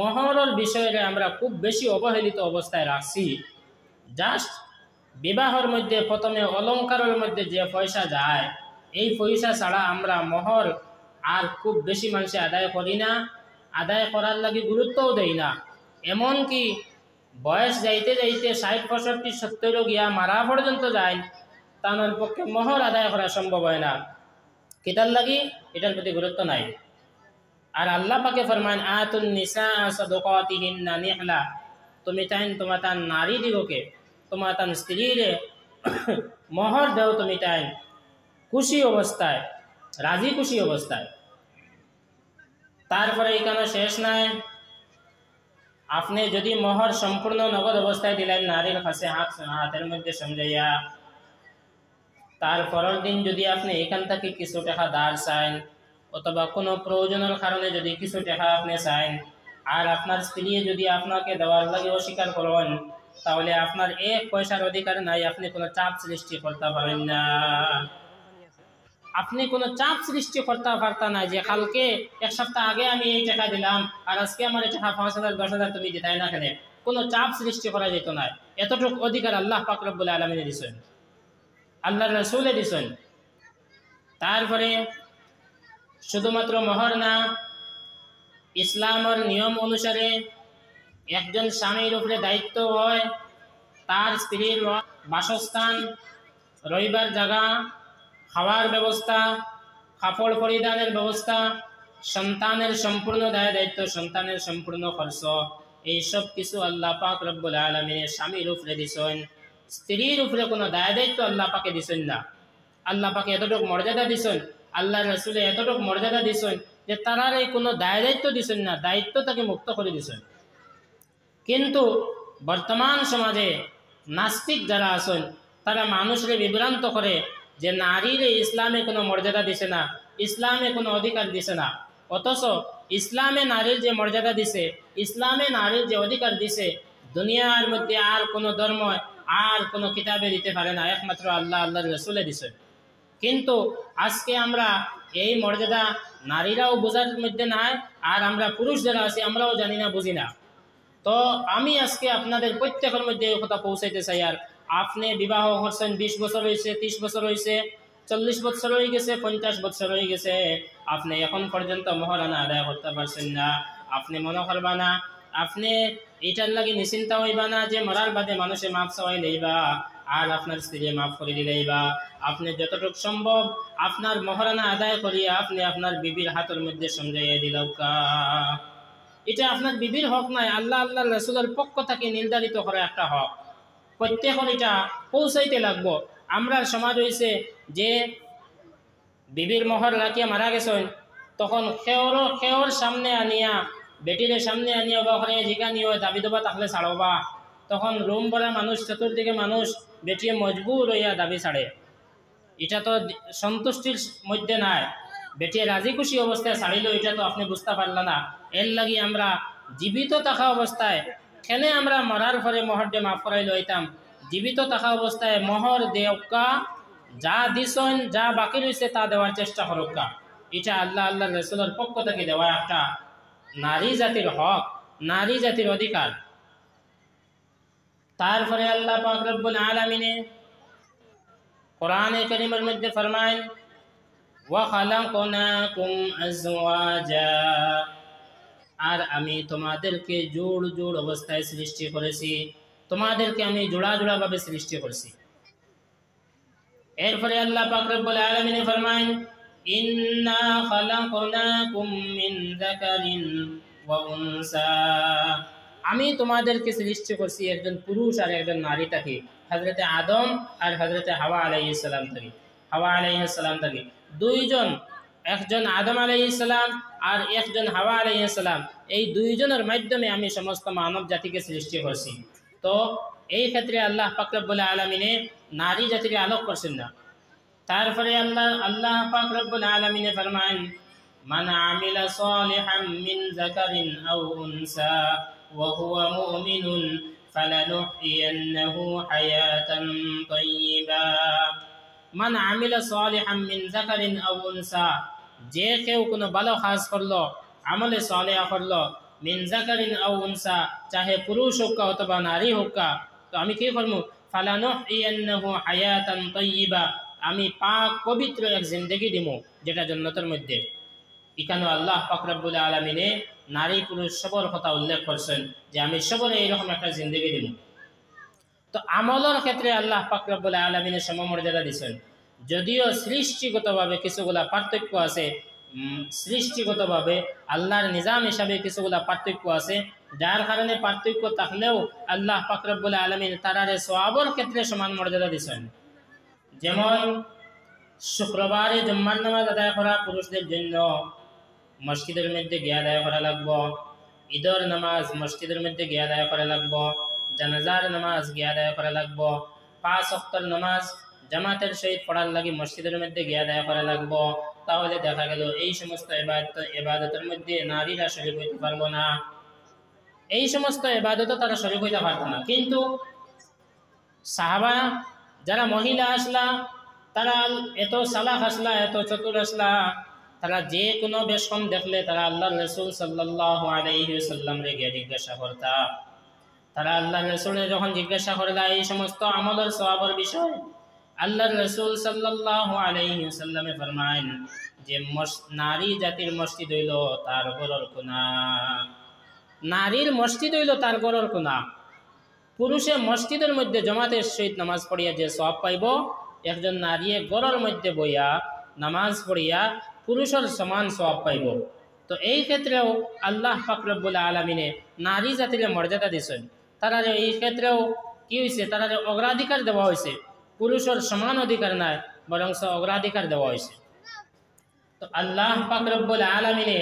মহরের বিষয়ে আমরা খুব বেশি অবহেলিত অবস্থায় রাখছি। জাস্ট বিবাহের মধ্যে প্রথমে অলঙ্কারের মধ্যে যে পয়সা যায়, এই পয়সা ছাড়া আমরা মহর আর খুব বেশি মানুষে আদায় করি না, আদায় করার লাগি গুরুত্বও দেই না। এমনকি বয়স যাইতে যাইতে 60-65-70 গিয়া মারা পর্যন্ত যায়, তার পক্ষে মহর আদায় করা সম্ভব হয় না। কিতার লাগি? এটার প্রতি গুরুত্ব নাই। আর আল্লাহ পাকে ফরমান আতুন নিসা সাদাকাতিহিন্না নিহলা, তুমি তোমার তার নারী দিগকে, তোমার তার স্ত্রীরে মহর দেও, তুমি খুশি অবস্থায়, রাজি খুশি অবস্থায়। তারপরে এখানে শেষ নাই, আপনি যদি মহর সম্পূর্ণ নগদ অবস্থায় দিলেন নারীর কাছে হাতের মধ্যে সমঝাইয়া, তারপরের দিন যদি আপনি এখান থেকে কিছু টাকা ধার চান অথবা কোনো প্রয়োজনের কারণে যদি কিছু টাকা আপনি চান, আর আপনার স্ত্রী যদি আপনাকে দেওয়ার লাগে অস্বীকার করেন, তাহলে আপনার এক পয়সার অধিকার নাই, আপনি কোনো চাপ সৃষ্টি করতে পারেন না। আপনি কোনো চাপ সৃষ্টি করতে পারতেন না যে কালকে এক সপ্তাহ আগে আমি এই টাকা দিলাম আর আজকে আমার এই টাকা 5,000 10,000 তুমি দিতে না কেন, কোনো চাপ সৃষ্টি করা যেত না। এতটুকু অধিকার আল্লাহ পাক রব্বুল আলামিন দিয়েছেন, আল্লাহর রাসূলে দিয়েছেন। তারপরে শুধুমাত্র মহর না, ইসলামের নিয়ম অনুসারে একজন স্বামীর উপরে দায়িত্ব হয় তার স্ত্রীর বাসস্থান, রইবার জায়গা, খাওয়ার ব্যবস্থা, কাপড় পরিধানের ব্যবস্থা, সন্তানের সম্পূর্ণ দায়িত্ব, সন্তানের সম্পূর্ণ খরচ, এইসব কিছু আল্লাহ পাক রব্বুল আলামিনের স্বামীর উপরে দিছেন। স্ত্রীর উপরে কোনো দায়িত্ব আল্লাহ পাকে দিছেন না। আল্লাহ পাকে এতটুকু মর্যাদা দিছেন, আল্লাহ রাসূলে এতটুকু মর্যাদা দিছেন যে তারার এই কোনো দায়িত্ব দিছেন না, দায়িত্ব তাকে মুক্ত করে দিছেন। কিন্তু বর্তমান সমাজে নাস্তিক যারা আছেন তারা মানুষকে বিভ্রান্ত করে যে নারীর ইসলামে কোনো মর্যাদা দিছে না, ইসলামে কোনো অধিকার দিছে না। অথচ ইসলামে নারীর যে মর্যাদা দিছে, ইসলামে নারীর যে অধিকার দিছে, দুনিয়ার মধ্যে আর কোনো ধর্ম আর কোনো কিতাবে দিতে পারে না, একমাত্র আল্লাহর রাসূলে দিছে। কিন্তু আজকে আমরা এই মর্যাদা নারীরাও বোঝার মধ্যে নাই, আর আমরা পুরুষ যারা আছি আমরাও জানি না, বুঝি না। তো আমি আজকে আপনাদের প্রত্যেকের মধ্যে এই কথা পৌঁছাইতে চাই। আর আপনি বিবাহ করছেন 20 বছর হয়েছে, 30 বছর হয়েছে, 40 বছর হয়ে গেছে, 50 বছর হয়ে গেছে, আপনি এখন পর্যন্ত মহারানা আদায় করতে পারছেন না। আপনি মনে করবা না, আপনি এটার লাগে নিশ্চিন্তা হইবা না যে মরার বাদে মানুষে মাফ চাওয়াই লইবা আর আপনার স্ত্রী মাফ করে দিলেইবা। আপনি যতটুকু সম্ভব আপনার মহারানা আদায় করিয়া আপনি আপনার বিবির হাতের মধ্যে সমঝাইয়া দিলকা। এটা আপনার বিবির হক নয়, আল্লাহ রাসূলের পক্ষ থেকে নির্ধারিত করা একটা হক। প্রত্যেকের এটা পৌঁছাইতে লাগবো। আমরা সমাজ হয়েছে যে বিবির মহর রাখিয়া মারা গেছেন, তখন খেওর সামনে আনিয়া, বেটির সামনে আনিয়া বা ওখানে যেখানে দাবি দেবা তাহলে ছাড়বা, তখন রুম ভরা মানুষ, চতুর্দিকে মানুষ, বেটিয়ে মজবুর হইয়া দাবি ছাড়ে। এটা তো সন্তুষ্টির মধ্যে নাই। বেটিয়ে রাজি খুশি অবস্থায় ছাড়িল, এটা তো আপনি বুঝতে পারলেন না। এর লাগি আমরা জীবিত থাকা অবস্থায়, খেলে আমরা মরার পরে মহর দিয়ে মাফ করাই লইতাম, জীবিত থাকা অবস্থায় মহর দেওকা, যা দিছেন, যা বাকি রয়েছে তা দেওয়ার চেষ্টা করুকা। এটা আল্লাহর রাসূলের পক্ষ থেকে দেওয়া একটা নারী জাতির হক, নারী জাতির অধিকার। তারপরে আল্লাহ পাক রব্বুল আলামিনে কোরআনে কারীমের মধ্যে ফরমায় ওয়া খালাকনাকুম আজওয়াজা, আর আমি তোমাদেরকে জোড় জোড় অবস্থায় সৃষ্টি করেছি, তোমাদেরকে আমি জোড়া জোড়া ভাবে সৃষ্টি করেছি। এরপরে আল্লাহ পাক রব্বুল আলামিন ফরমায় ইন্না খালাকনাকুম মিন যাকারিন ওয়া উনসা, আমি তোমাদেরকে সৃষ্টি করছি একজন পুরুষ আর একজন নারী থেকে, হযরতে আদম আর হযরতে হাওয়া আলাইহিস সালাম থেকে। হাওয়া আলাইহিস সালাম থেকে দুইজন, একজন আদম আলাইহিস সালাম আর একজন হাওয়া আলাইহিস সালাম, এই দুইজনের মাধ্যমে আমি সমস্ত মানব জাতিকে সৃষ্টি করছি। তো এই ক্ষেত্রে আল্লাহ পাক রব্বুল আলামিনে নারী জাতিকে আলোক করছেন না। তারপরে আল্লাহ পাক রব্বুল আলামিনে ফরমান মান আমিলা সালিহাম মিন যাকারিন আও উনসা ওয়া হুয়া মুমিনুন ফালানুহইয়ান্নাহু হায়াতান তাইয়্যিবা। মান আমিলা সালিহাম মিন যাকারিন আও উনসা, যে কেউ কোনো ভালো কাজ করলো, আমলে সালেহা করলো, মিন যাকারিন আও উনসা, চাহে পুরুষ হোক অথবা নারী হোক, তো আমি কি করবো? ফালানুহইয়ান্নাহু হায়াতান তাইয়্যিবা, আমি পাক পবিত্র এক জিন্দেগি দিব যেটা জান্নাতের মধ্যে। এখানে আল্লাহ পাক রব্বুল আলামিনে নারী পুরুষ সবার কথা উল্লেখ করছেন যে আমি সবার এইরকম একটা জিন্দেগি দিব। তো আমলের ক্ষেত্রে আল্লাহ পাক রব্বুল আলামিনের সমমর্যাদা দিয়েছেন, যদিও সৃষ্টিগতভাবে কিছুগুলা পার্থক্য আছে, সৃষ্টিগতভাবে আল্লাহর নিজাম হিসাবে কিছুগুলা পার্থক্য আছে, যার কারণে পার্থক্য থাকলেও আল্লাহ পাক রব্বুল আলামিন তারারে সওয়াবের ক্ষেত্রে সমান মর্যাদা দিয়েছেন। যেমন শুক্রবারে জুম্মার নামাজ আদায় করা পুরুষদের জন্য মসজিদের মধ্যে গিয়ে আদায় করা লাগবো, ঈদের নামাজ মসজিদের মধ্যে গিয়ে আদায় করা লাগবো, জানাজার নামাজ গিয়ে আদায় করা লাগবো, 5 ওয়াক্তের নামাজ জামাতের সহিত পড়ার লাগি মসজিদের মধ্যে গিয়ে আদায় করা লাগবো। তাহলে দেখা গেল এই সমস্ত ইবাদতের মধ্যে নারীরা শরীক হইতে পারবো না, এই সমস্ত ইবাদতও তারা শরীক হইতে পারতো না। কিন্তু সাহাবা যারা মহিলা আসলা, তারা এত সালাহ আসলা, এত চতুর আসলা, তারা যে কোনো বেশকম দেখলে তারা আল্লাহ রসুল সাল্লাল্লাহু আলাইহি ওয়াসাল্লামরে গিয়ে জিজ্ঞাসা করতা। তারা আল্লাহ রসুলের যখন জিজ্ঞাসা করলা এই সমস্ত আমলের সওয়াবের বিষয়, আল্লাহ রসুল সাল্লাল্লাহু আলাইহি ওয়াসাল্লামে ফরমায়েন যে নারী জাতির মসজিদ হইল তার গরর কোনা, নারীর মসজিদ হইল তার গরর কোনা। পুরুষে মসজিদের মধ্যে জমাতের সহিত নামাজ পড়িয়া যে সওয়াব পাইব, একজন নারী গরর মধ্যে বইয়া নামাজ পড়িয়া পুরুষের সমান সওয়াব পাইব। তো এই ক্ষেত্রেও আল্লাহ পাক রব্বুল আলামিনে নারী জাতির মর্যাদা দিয়েছেন, তারা এই ক্ষেত্রেও কি হয়েছে, তারা অগ্রাধিকার দেওয়া হয়েছে, পুরুষের সমান অধিকার নাই বরং অগ্রাধিকার দেওয়া হয়েছে। তো আল্লাহ পাক রব্বুল আলামিনে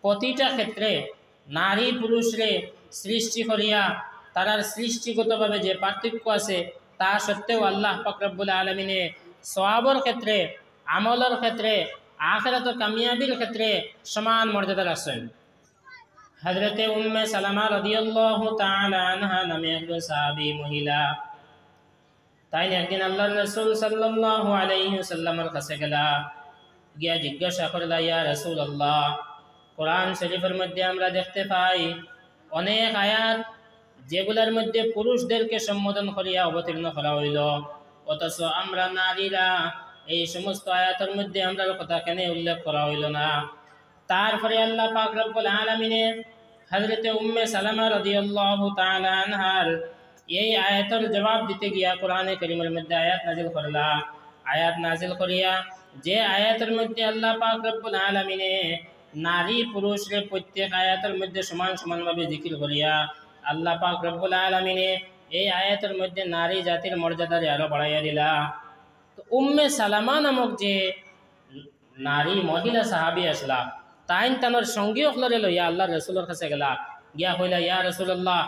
প্রতিটা ক্ষেত্রে নারী পুরুষরে সৃষ্টি করিয়া তারার সৃষ্টিগতভাবে যে পার্থক্য আছে তা সত্ত্বেও আল্লাহ পাক রব্বুল আলামিনে সওয়াবের ক্ষেত্রে, আমলের ক্ষেত্রে, আখিরাত কামিয়াবির ক্ষেত্রে সমান মর্যাদা রাখছেন। হযরতে উম্মে সালামা রাদিয়াল্লাহু তাআলা আনহা নামে একজন সাহাবী মহিলা, তাই একদিন আল্লাহর রাসূল সাল্লাল্লাহু আলাইহি ওয়াসাল্লামের কাছে গেলা, গিয়া জিজ্ঞাসা করলা, ইয়া রাসূলুল্লাহ, কোরআন শরীফের মধ্যে আমরা দেখতে পাই অনেক আয়াত যেগুলোর মধ্যে পুরুষদেরকে সম্বোধন করিয়া অবতীর্ণ করা হইল, অথচ আমরা নারীরা এই সমস্ত আয়াতের মধ্যে আমরা কথা কেন উল্লেখ করা হইল না? তারপরে আল্লাহ পাক রব্বুল আলামিনে হযরতে উম্মে সালামা রাদিয়াল্লাহু তাআলা আনহার এই আয়াতের জবাব দিতে গিয়া কোরআনে কারীমের মধ্যে আয়াত নাজিল করলা। আয়াত নাজিল করিয়া যে আয়াতের মধ্যে আল্লাহ পাক রব্বুল আলামিনে নারী পুরুষের প্রত্যেক আয়াতের মধ্যে সমান সমানভাবে জিকির করিয়া আল্লাহ পাক রব্বুল আলামিনে এই আয়াতের মধ্যে নারী জাতির মর্যাদারে আরো বাড়াইয়া দিলা। তো উম্মে সালামা নামক যে নারী মহিলা সাহাবী আসলা, তাইন তানোর সঙ্গী হলরে লইয়া আল্লাহ রসুলের কাছে গেলা, গিয়া কইলা, ইয়া রাসূলুল্লাহ,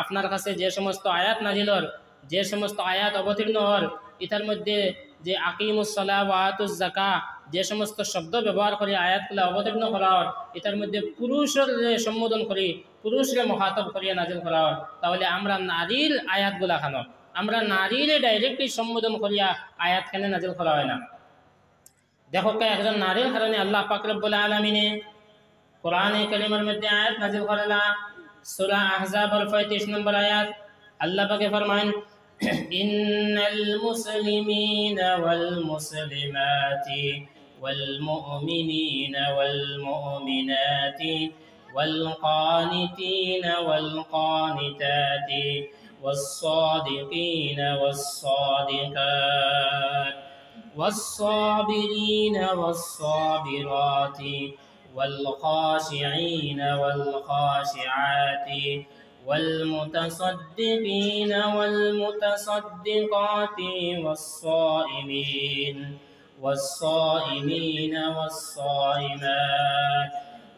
আপনার কাছে যে সমস্ত আয়াত নাজিলর, যে সমস্ত আয়াত অবতীর্ণ হর, ইতার মধ্যে যে আকিমুস সালাহ ওয়া আতুজ যাকা যে সমস্ত শব্দ ব্যবহার করে আয়াতগুলো অবতীর্ণ করা হয়, এটার মধ্যে পুরুষের সম্বোধন করি, পুরুষরে মহাতব করিয়া নাজিল করা হয়, তাহলে আমরা নারীর আয়াতগুলা খানো, আমরা নারীরে ডাইরেক্টলি সম্বোধন করিয়া আয়াত কেন নাজিল করা হয় না? দেখো একজন নারীর কারণে আল্লাহ পাক রব্বুল আলামিনে কোরআনে কারীমের মধ্যে আয়াত নাজিল করলা। সূরা আহজাবের 35 নম্বর আয়াত আল্লাহ পাকে ফরমান, ইন্নাল মুসলিমিনা ওয়াল মুসলিমাতি ওয়াল মুমিনিনা ওয়াল মুমিনাতি ওয়াল কানিতিনা ওয়াল কানিতাতি ওয়াস সাদিকিনা ওয়াস সাদিকাত والصابرين والصابرات والخاشعين والخاشعات والمتصدقين والمتصدقات والصائمين والصائمين والصائمات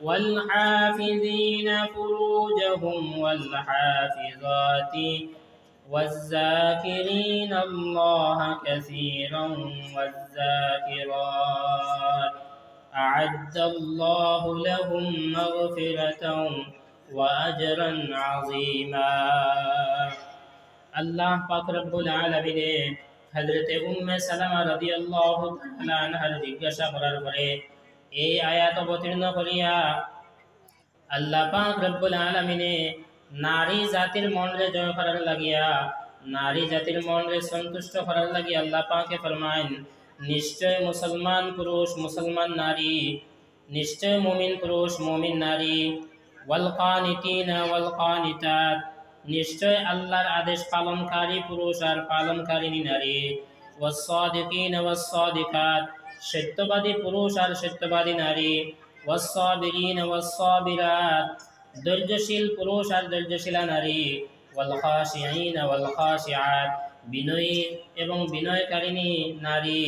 والحافظين فروجهم والحافظات والذاكرين الله كثيرا والذاكرات আ'আদ্দাল্লাহু লাহুম মাগফিরাতাও ওয়া আজরান আযীমা। আল্লাহ পাক রব্বুল আলামিন হযরতে উম্মে সালামা রাদিয়াল্লাহু তাআলা আনহার জিজ্ঞাসা করার পরে এই আয়াত অবতীর্ণ করিয়া আল্লাহ পাক রব্বুল আলামিন নারী জাতির মনরে জয় করার লাগিয়া, নারী জাতির মনরে সন্তুষ্ট করার লাগিয়া আল্লাহ পাকে ফরমায়েন, নিশ্চয় মুসলমান পুরুষ মুসলমান নারী, নিশ্চয় মুমিন পুরুষ মুমিন নারী, ওয়াল কানিতিনা ওয়াল কানিতাত, নিশ্চয় আল্লাহর আদেশ পালনকারী পুরুষ আর পালনকারিণী নারী, ওয়াস সাদিকিনা ওয়াস সাদিকাত, সত্যবাদী পুরুষ আর সত্যবাদী নারী, ওয়াস সাবিরিনা ওয়াস সাবিরাত, ধৈর্যশীল পুরুষ আর ধৈর্যশীলা নারী, ওয়াল খাশিঈনা ওয়াল খাশিআত, বিনয়ী এবং বিনয়কারিণী নারী,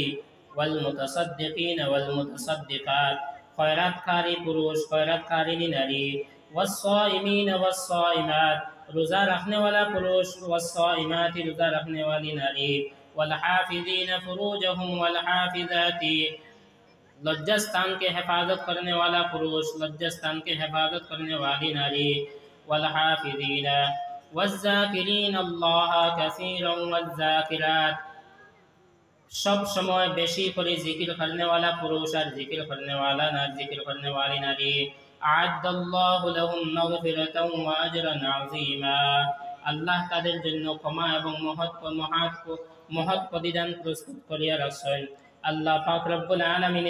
ওয়াল মুতাসাদ্দিকিনা ওয়াল মুতাসাদ্দিকাত, খয়রাতকারী পুরুষ খয়রাতকারিণী নারী, ওয়াস সাইমিনা ওয়াস সাইমাত, রোজা রাখনে वाला पुरुष, ওয়াস সাইমাতি, রোজা রাখনে वाली नारी, ওয়াল হাফিযিনা ফুরুজাহুম ওয়াল হাফিযাতি, लज्जास्थान के हिफाजत करने वाला पुरुष लज्जास्थान के हिफाजत करने वाली नारी, वल हाफिज़ीना वज़्ज़ाकिरीन अल्लाह कसीरन वज़्ज़ाकिरात, सब समय बेशी করে জিকির करने वाला पुरुष और जिक्र करने वाला नारी, जिक्र करने वाली नारी, আ'আদ্দাল্লাহু লাহুম মাগফিরাতাও ওয়া আজরান আযীমা, আল্লাহ তাদের জন্য ক্ষমা এবং মহৎ প্রতিদান প্রস্তুত করিয়া রাখছেন। আল্লাহ পাক রব্বুল আলামিন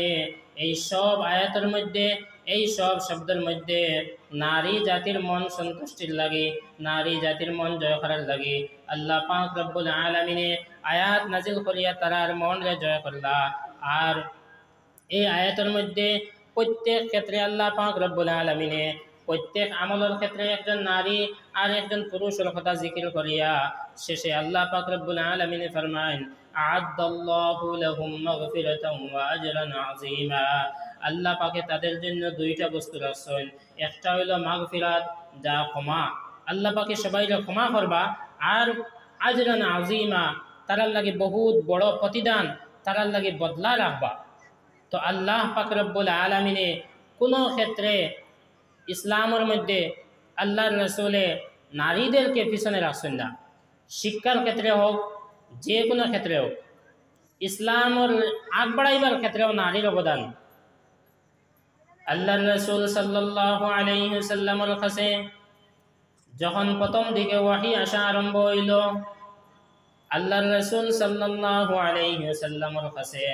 এই সব আয়াতের মধ্যে, এই সব শব্দের মধ্যে নারী জাতির মন সন্তুষ্টির লাগে, নারী জাতির মন জয় করার লাগে আল্লাহ পাক রব্বুল আলামিন আয়াত নাজিল করিয়া তারার মন রে জয় করলা। আর এই আয়াতের মধ্যে প্রত্যেক ক্ষেত্রে আল্লাহ পাক রব্বুল আলামিন প্রত্যেক আমলের ক্ষেত্রে একজন নারী আর একজন পুরুষের কথা জিকির করিয়া শেষে আল্লাহ পাক রব্বুল আলামিন ফরমায়েন, আ'আদ্দাল্লাহু লাহুম মাগফিরাতাও ওয়া আজরান আযীমা, আল্লাহ পাকে তাদের জন্য দুইটা বস্তু রাখছেন, একটা হইল মাগফিরাত যা ক্ষমা, আল্লাহ পাকে সবাইকে ক্ষমা করবা, আর আজরান আযীমা তারার লাগে বহুত বড় প্রতিদান, তারার লাগে বদলা রাখবা। তো আল্লাহ পাক রব্বুল আলামিন কোনো ক্ষেত্রে ইসলামের মধ্যে আল্লাহর রাসূলে নারীদেরকে পিছনে রাখছেন না, শিক্ষার ক্ষেত্রে হোক যে কোনো ক্ষেত্রে হোক, ইসলামের আগ বাড়াইবার ক্ষেত্রেও নারীর অবদান। আল্লাহর রাসূল সাল্লাল্লাহু আলাইহি ওয়াসাল্লামের কাছে যখন প্রথম দিকে ওয়াহি আসা আরম্ভ হইল, আল্লাহর রাসূল সাল্লাল্লাহু আলাইহি ওয়াসাল্লামের কাছে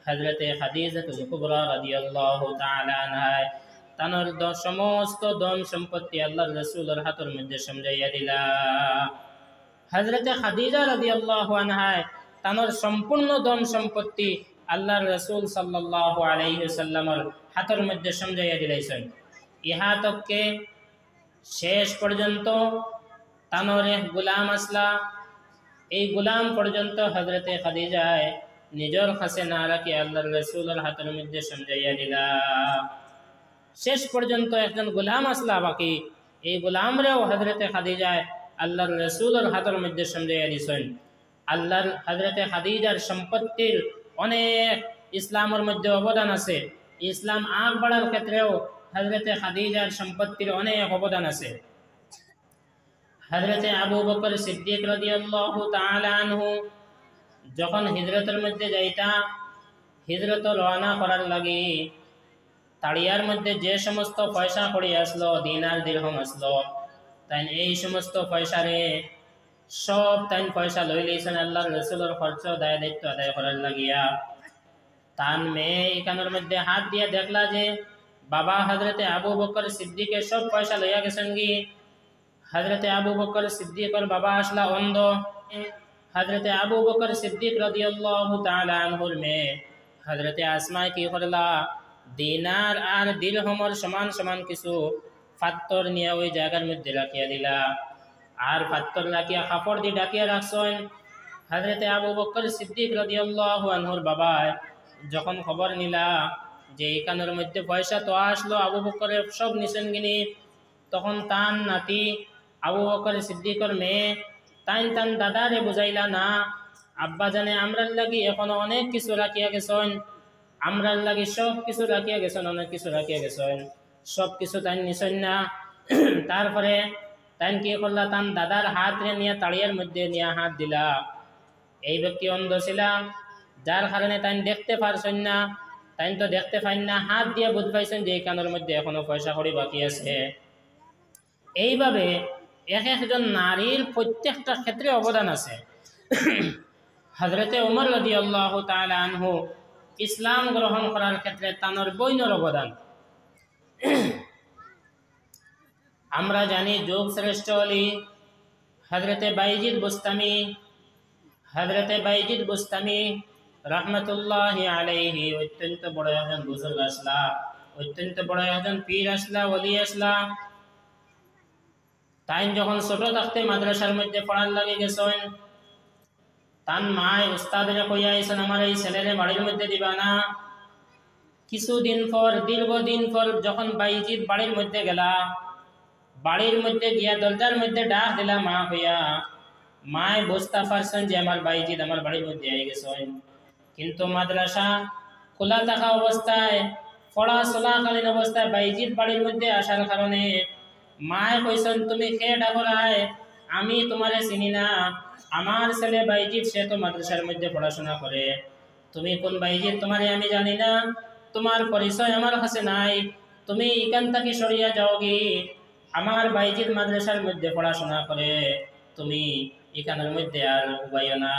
হযরতে খাদিজাতুল কুবরা রাদিয়াল্লাহু তাআলা আনহা তানোর সমস্ত ধন সম্পত্তি আল্লাহর রাসূলের হাতের মধ্যে সমঝাইয়া দিলা। হযরতে খাদিজা রাদিয়াল্লাহু আনহা তানোর সম্পূর্ণ ধন সম্পত্তি আল্লাহর রাসূল সাল্লাল্লাহু আলাইহি ওয়াসাল্লামের হাতের মধ্যে সমঝাইয়া দিলাইছেন। ইহা তককে শেষ পর্যন্ত তানোর এক গোলাম আসলা, এই গোলাম পর্যন্ত হযরতে খাদিজা নিজের কাছে না রাখি আল্লাহর রাসূলের হাতের মধ্যে সমঝাইয়া দিলা। শেষ পর্যন্ত একজন গোলাম আসলা বাকি, এই গোলামরেও হযরতে খাদিজা আল্লাহর রাসূলের হাতের মধ্যে সমঝাইয়া দিছেন। আল্লাহর হযরতে খাদিজার সম্পত্তির অনেক ইসলামের মধ্যে অবদান আছে, ইসলাম আগ বাড়ার ক্ষেত্রেও হযরতে খাদিজার সম্পত্তির অনেক অবদান আছে। হযরতে আবু বকর সিদ্দিক রাদিয়াল্লাহু তাআলা আনহু যখন হিজরতের মধ্যে যাইতা, হিজরত রওনা করার লাগি তাড়িয়ার মধ্যে যে সমস্ত পয়সা পড়ে আসলো, দিনার দিরহাম আসলো, তাই এই সমস্ত পয়সারে সব তাই পয়সা লই লইছেন আল্লাহর রাসূলের খরচ দায়িত্ব আদায় করার লাগিয়া। তান মেয়ে এখানের মধ্যে হাত দিয়ে দেখলা যে বাবা হযরতে আবু বকর সিদ্দিকের সব পয়সা লইয়া গেছেন কি। হযরতে আবু বকর সিদ্দিকের বাবা আসলা অন্ধ। হযরতে আবু বকর সিদ্দিক রাদিয়াল্লাহু তাআলা আনহুর মেয়ে হযরতে আসমা কি করলা, দিনার আর দিরহামের সমান সমান কিছু পাথর নিয়ে ওই জায়গার মধ্যে রাখিয়া দিলা, আর পাথর রাখিয়া কাপড় দিয়ে ঢাকিয়া রাখছেন। হযরতে আবু বকর সিদ্দিক রাদিয়াল্লাহু আনহুর বাবা যখন খবর নিলা যে এখানের মধ্যে পয়সা তো আসলো, আবু বকরের সব নিছেন গিনি, তখন তান নাতি আবু বকর সিদ্দিকের মেয়ে তান দাদারে বুঝাইলা, না আব্বা জানে আমরার লাগি এখনো অনেক কিছু রাখিয়া গেছেন, আমরার লাগে সব কিছু রাখিয়া গেছেন, অনেক কিছু রাখিয়া গেছেন, সব কিছু তাই নিছেন না। তারপরে তাই কি করলা, তার দাদার হাত নিয়ে তাড়িয়ার মধ্যে নিয়ে হাত দিলা। এই ব্যক্তি অন্ধ ছিল, যার কারণে তাই দেখতে পারছেন না, তাই তো দেখতে পাইন না, হাত দিয়ে বুঝ পাইছেন যে এই কানের মধ্যে এখনো পয়সা কড়ি বাকি আছে। এইভাবে এক একজন নারীর প্রত্যেকটা ক্ষেত্রে অবদান আছে। হযরতে ওমর রাদিয়াল্লাহু তাআলা আনহু ইসলাম গ্রহণ করার ক্ষেত্রে তানোর বইনের অবদান আমরা জানি। যোগ শ্রেষ্ঠ অলি হযরতে বাইজিদ বুস্তামি, হযরতে বাইজিদ বুস্তামি রহমতুল্লাহি আলাইহি অত্যন্ত বড় একজন বুজুর্গ আসলা, অত্যন্ত বড় একজন পীর আসলা, ওলি আসলা। তাই যখন ছোট থাকতে মাদ্রাসার মধ্যে পড়ার লাগে গেছেন, তার মায় উস্তাদরে কইয়া আইছেন আমার এই ছেলেরে বাড়ির মধ্যে দিবা না। কিছুদিন পর, দীর্ঘদিন পর যখন বাইজিদ বাড়ির মধ্যে গেলা, বাড়ির মধ্যে গিয়া দরজার মধ্যে ডাক দিলা মা হইয়া, মায় বুঝতে পারছেন যে আমার বাইজিদ আমার বাড়ির মধ্যে আই গেছেন। কিন্তু মাদ্রাসা খোলা থাকা অবস্থায়, পড়া চলাকালীন অবস্থায় বাইজিদ বাড়ির মধ্যে আসার কারণে মায় কইছেন তুমি খেয়ে ডাকরায়, আমি তোমারে চিনি না, আমার ছেলে বাইজিদ সে তো মাদ্রাসার মধ্যে পড়াশোনা করে, তুমি কোন বাইজিদ তোমারে আমি জানি না, তোমার পরিচয় আমার কাছে নাই, তুমি এখান থেকে সরিয়া যাও গে, আমার বাইজিদ মাদ্রাসার মধ্যে পড়াশোনা করে, তুমি এখানের মধ্যে আর উবাইও না।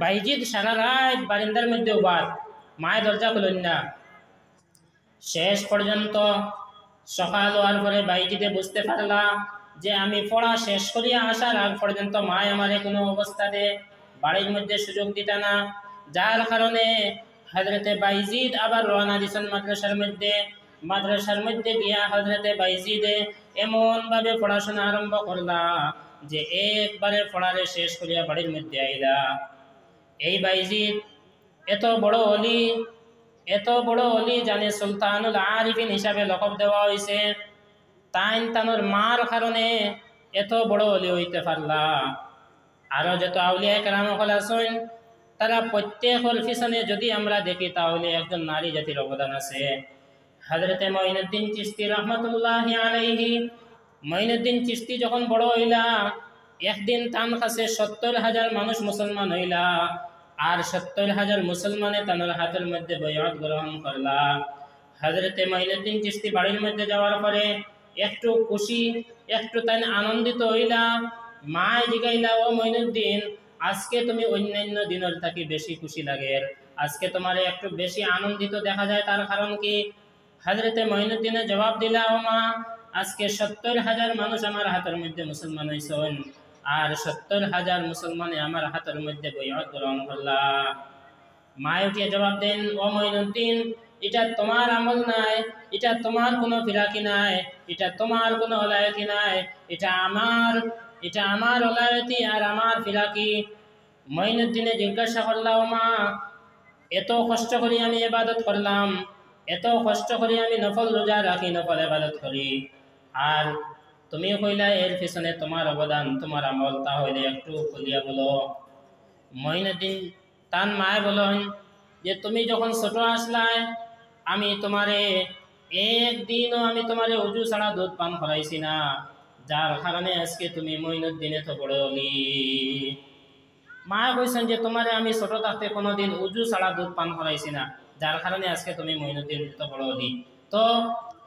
বাইজিদ সারা রাত বারিন্দার মধ্যে উবাদ, মায় দরজা খুলেন না। শেষ পর্যন্ত সকাল হওয়ার পরে বাইজিদে বুঝতে পারলা যে আমি পড়া শেষ করিয়া আসার আগ পর্যন্ত মায় আমারে কোনো অবস্থাতে বাড়ির মধ্যে সুযোগ দিতা না, যার কারণে হযরতে বাইজিদ আবার রওনা দিছেন মাদ্রাসার মধ্যে। মাদ্রাসার মধ্যে গিয়া হযরতে বাইজিদে এমন ভাবে পড়াশোনা আরম্ভ করলা যে একবারে পড়ারে শেষ করিয়া বাড়ির মধ্যে আইলা। এই বাইজিদ এত বড় অলি, এত বড় অলি জানে সুলতানুল আরিফিন হিসাবে লকব দেওয়া হয়েছে। তাই তানোর মার কারণে এত বড় অলি হইতে পারলা। আরো যত আউলিয়া কেরাম আছেন তারা প্রত্যেকের পিছনে যদি আমরা দেখি তাহলে একজন নারী জাতির অবদান আছে। হযরতে মঈনুদ্দিন চিশতি রহমতুল্লাহি আলাইহি, মঈনুদ্দিন চিশতি যখন বড় হইলা, একদিন তান কাছে ৭০,০০০ মানুষ মুসলমান হইলা, আর ৭০,০০০ মুসলমানে তানোর হাতের মধ্যে বৈআত গ্রহণ করলা। হযরতে মঈনুদ্দিন চিশতি বাড়ির মধ্যে যাওয়ার পরে একটু খুশি, একটু তাই আনন্দিত হইলা। মায় জিগাইলা ও মঈনুদ্দিন, আজকে তুমি অন্যান্য দিনের থেকে বেশি খুশি লাগে, আজকে তোমার একটু বেশি আনন্দিত দেখা যায়, তার কারণ কি? হযরতে মঈনুদ্দিনে জবাব দিলা ও মা, আজকে ৭০,০০০ মানুষ আমার হাতের মধ্যে মুসলমান হইছেন, আর ৭০,০০০ মুসলমানে আমার হাতের মধ্যে বৈআত গ্রহণ করলা। মায় উঠিয়ে জবাব দেন, ও মঈনুদ্দিন, এটা তোমার আমল নাই, এটা তোমার কোনো ফিরাকি নাই, এটা তোমার কোনো ওলায়তি নাই, এটা আমার ওলায়তি আর আমার ফিরাকি। মঈনুদ্দিনে জিজ্ঞাসা করলাম, মা এত কষ্ট করি আমি ইবাদত করলাম, এত কষ্ট করি আমি নফল রোজা রাখি, নফল ইবাদত করি, আর তুমি কইলা এর পিছনে তোমার অবদান, তোমার আমল, তাহলে একটু খুলিয়া বলো। মঈনুদ্দিন তার মায় বলেন যে তুমি যখন ছোট আসলায় আমি তোমারে একদিনও আমি তোমারে উজু ছাড়া দুধ পান করাইছি না, যার কারণে আজকে তুমি মঈনুদ্দিনে তো বড় হলি। মা কইছেন যে তোমারে আমি ছোট থাকতে কোনোদিন উজু ছাড়া দুধ পান করাইছি না, যার কারণে আজকে তুমি মঈনুদ্দিন তো বড় হলি। তো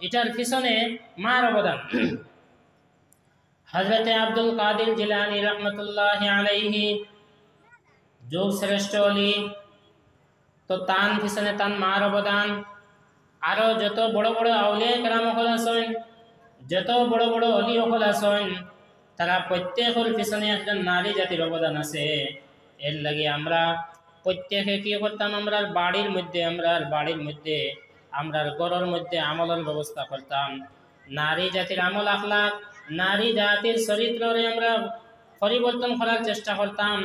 এটার পিছনে মার অবদান। হযরতে আব্দুল কাদির জিলানী রহমতুল্লাহি আলাইহি যোগ শ্রেষ্ঠ অলি, তো তান পিছনে তান মার অবদান। আরো যত বড় বড় আউলিয়া কেরাম হল আছেন, যত বড় বড় অলি হল আছেন, তারা প্রত্যেকের পিছনে একজন নারী জাতির অবদান আছে। এর লাগে আমরা প্রত্যেকে কি করতাম, আমরা বাড়ির মধ্যে আমরা ঘরের মধ্যে আমলের ব্যবস্থা করতাম। নারী জাতির আমল আখলাক, নারী জাতির চরিত্রে আমরা পরিবর্তন করার চেষ্টা করতাম।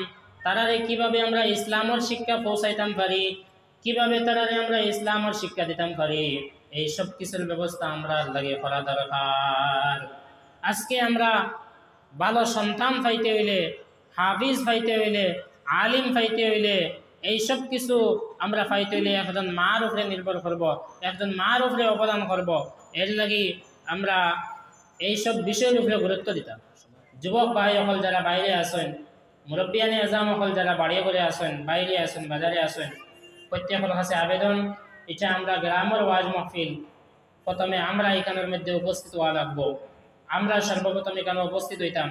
তারারে কিভাবে আমরা ইসলামের শিক্ষা পৌঁছাইতাম পারি, কিভাবে তারারে আমরা ইসলামের শিক্ষা দিতাম পারি, এই সব কিছুর ব্যবস্থা আমরা লাগে করা দরকার। আজকে আমরা ভালো সন্তান পাইতে হইলে, হাফিজ পাইতে হইলে, আলিম পাইতে হইলে এই সব কিছু আমরা পাইতে হইলে একজন মার উপরে নির্ভর করব, একজন মার উপরে অবদান করব। এর লাগি আমরা এইসব বিষয়ের উপরে গুরুত্ব দিতাম। যুবক ভাই সকল যারা বাইরে আসেন, মুরব্বিয়ানি আজাম সকল যারা বাড়িয়ে করে আসেন, বাইরে আসেন, বাজারে আসেন, প্রত্যেকের কাছে আবেদন, এটা আমরা গ্রামের ওয়াজ মাহফিল প্রথমে আমরা এখানের মধ্যে উপস্থিত হওয়া লাগবো। আমরা সর্বপ্রথম এখানে উপস্থিত হইতাম।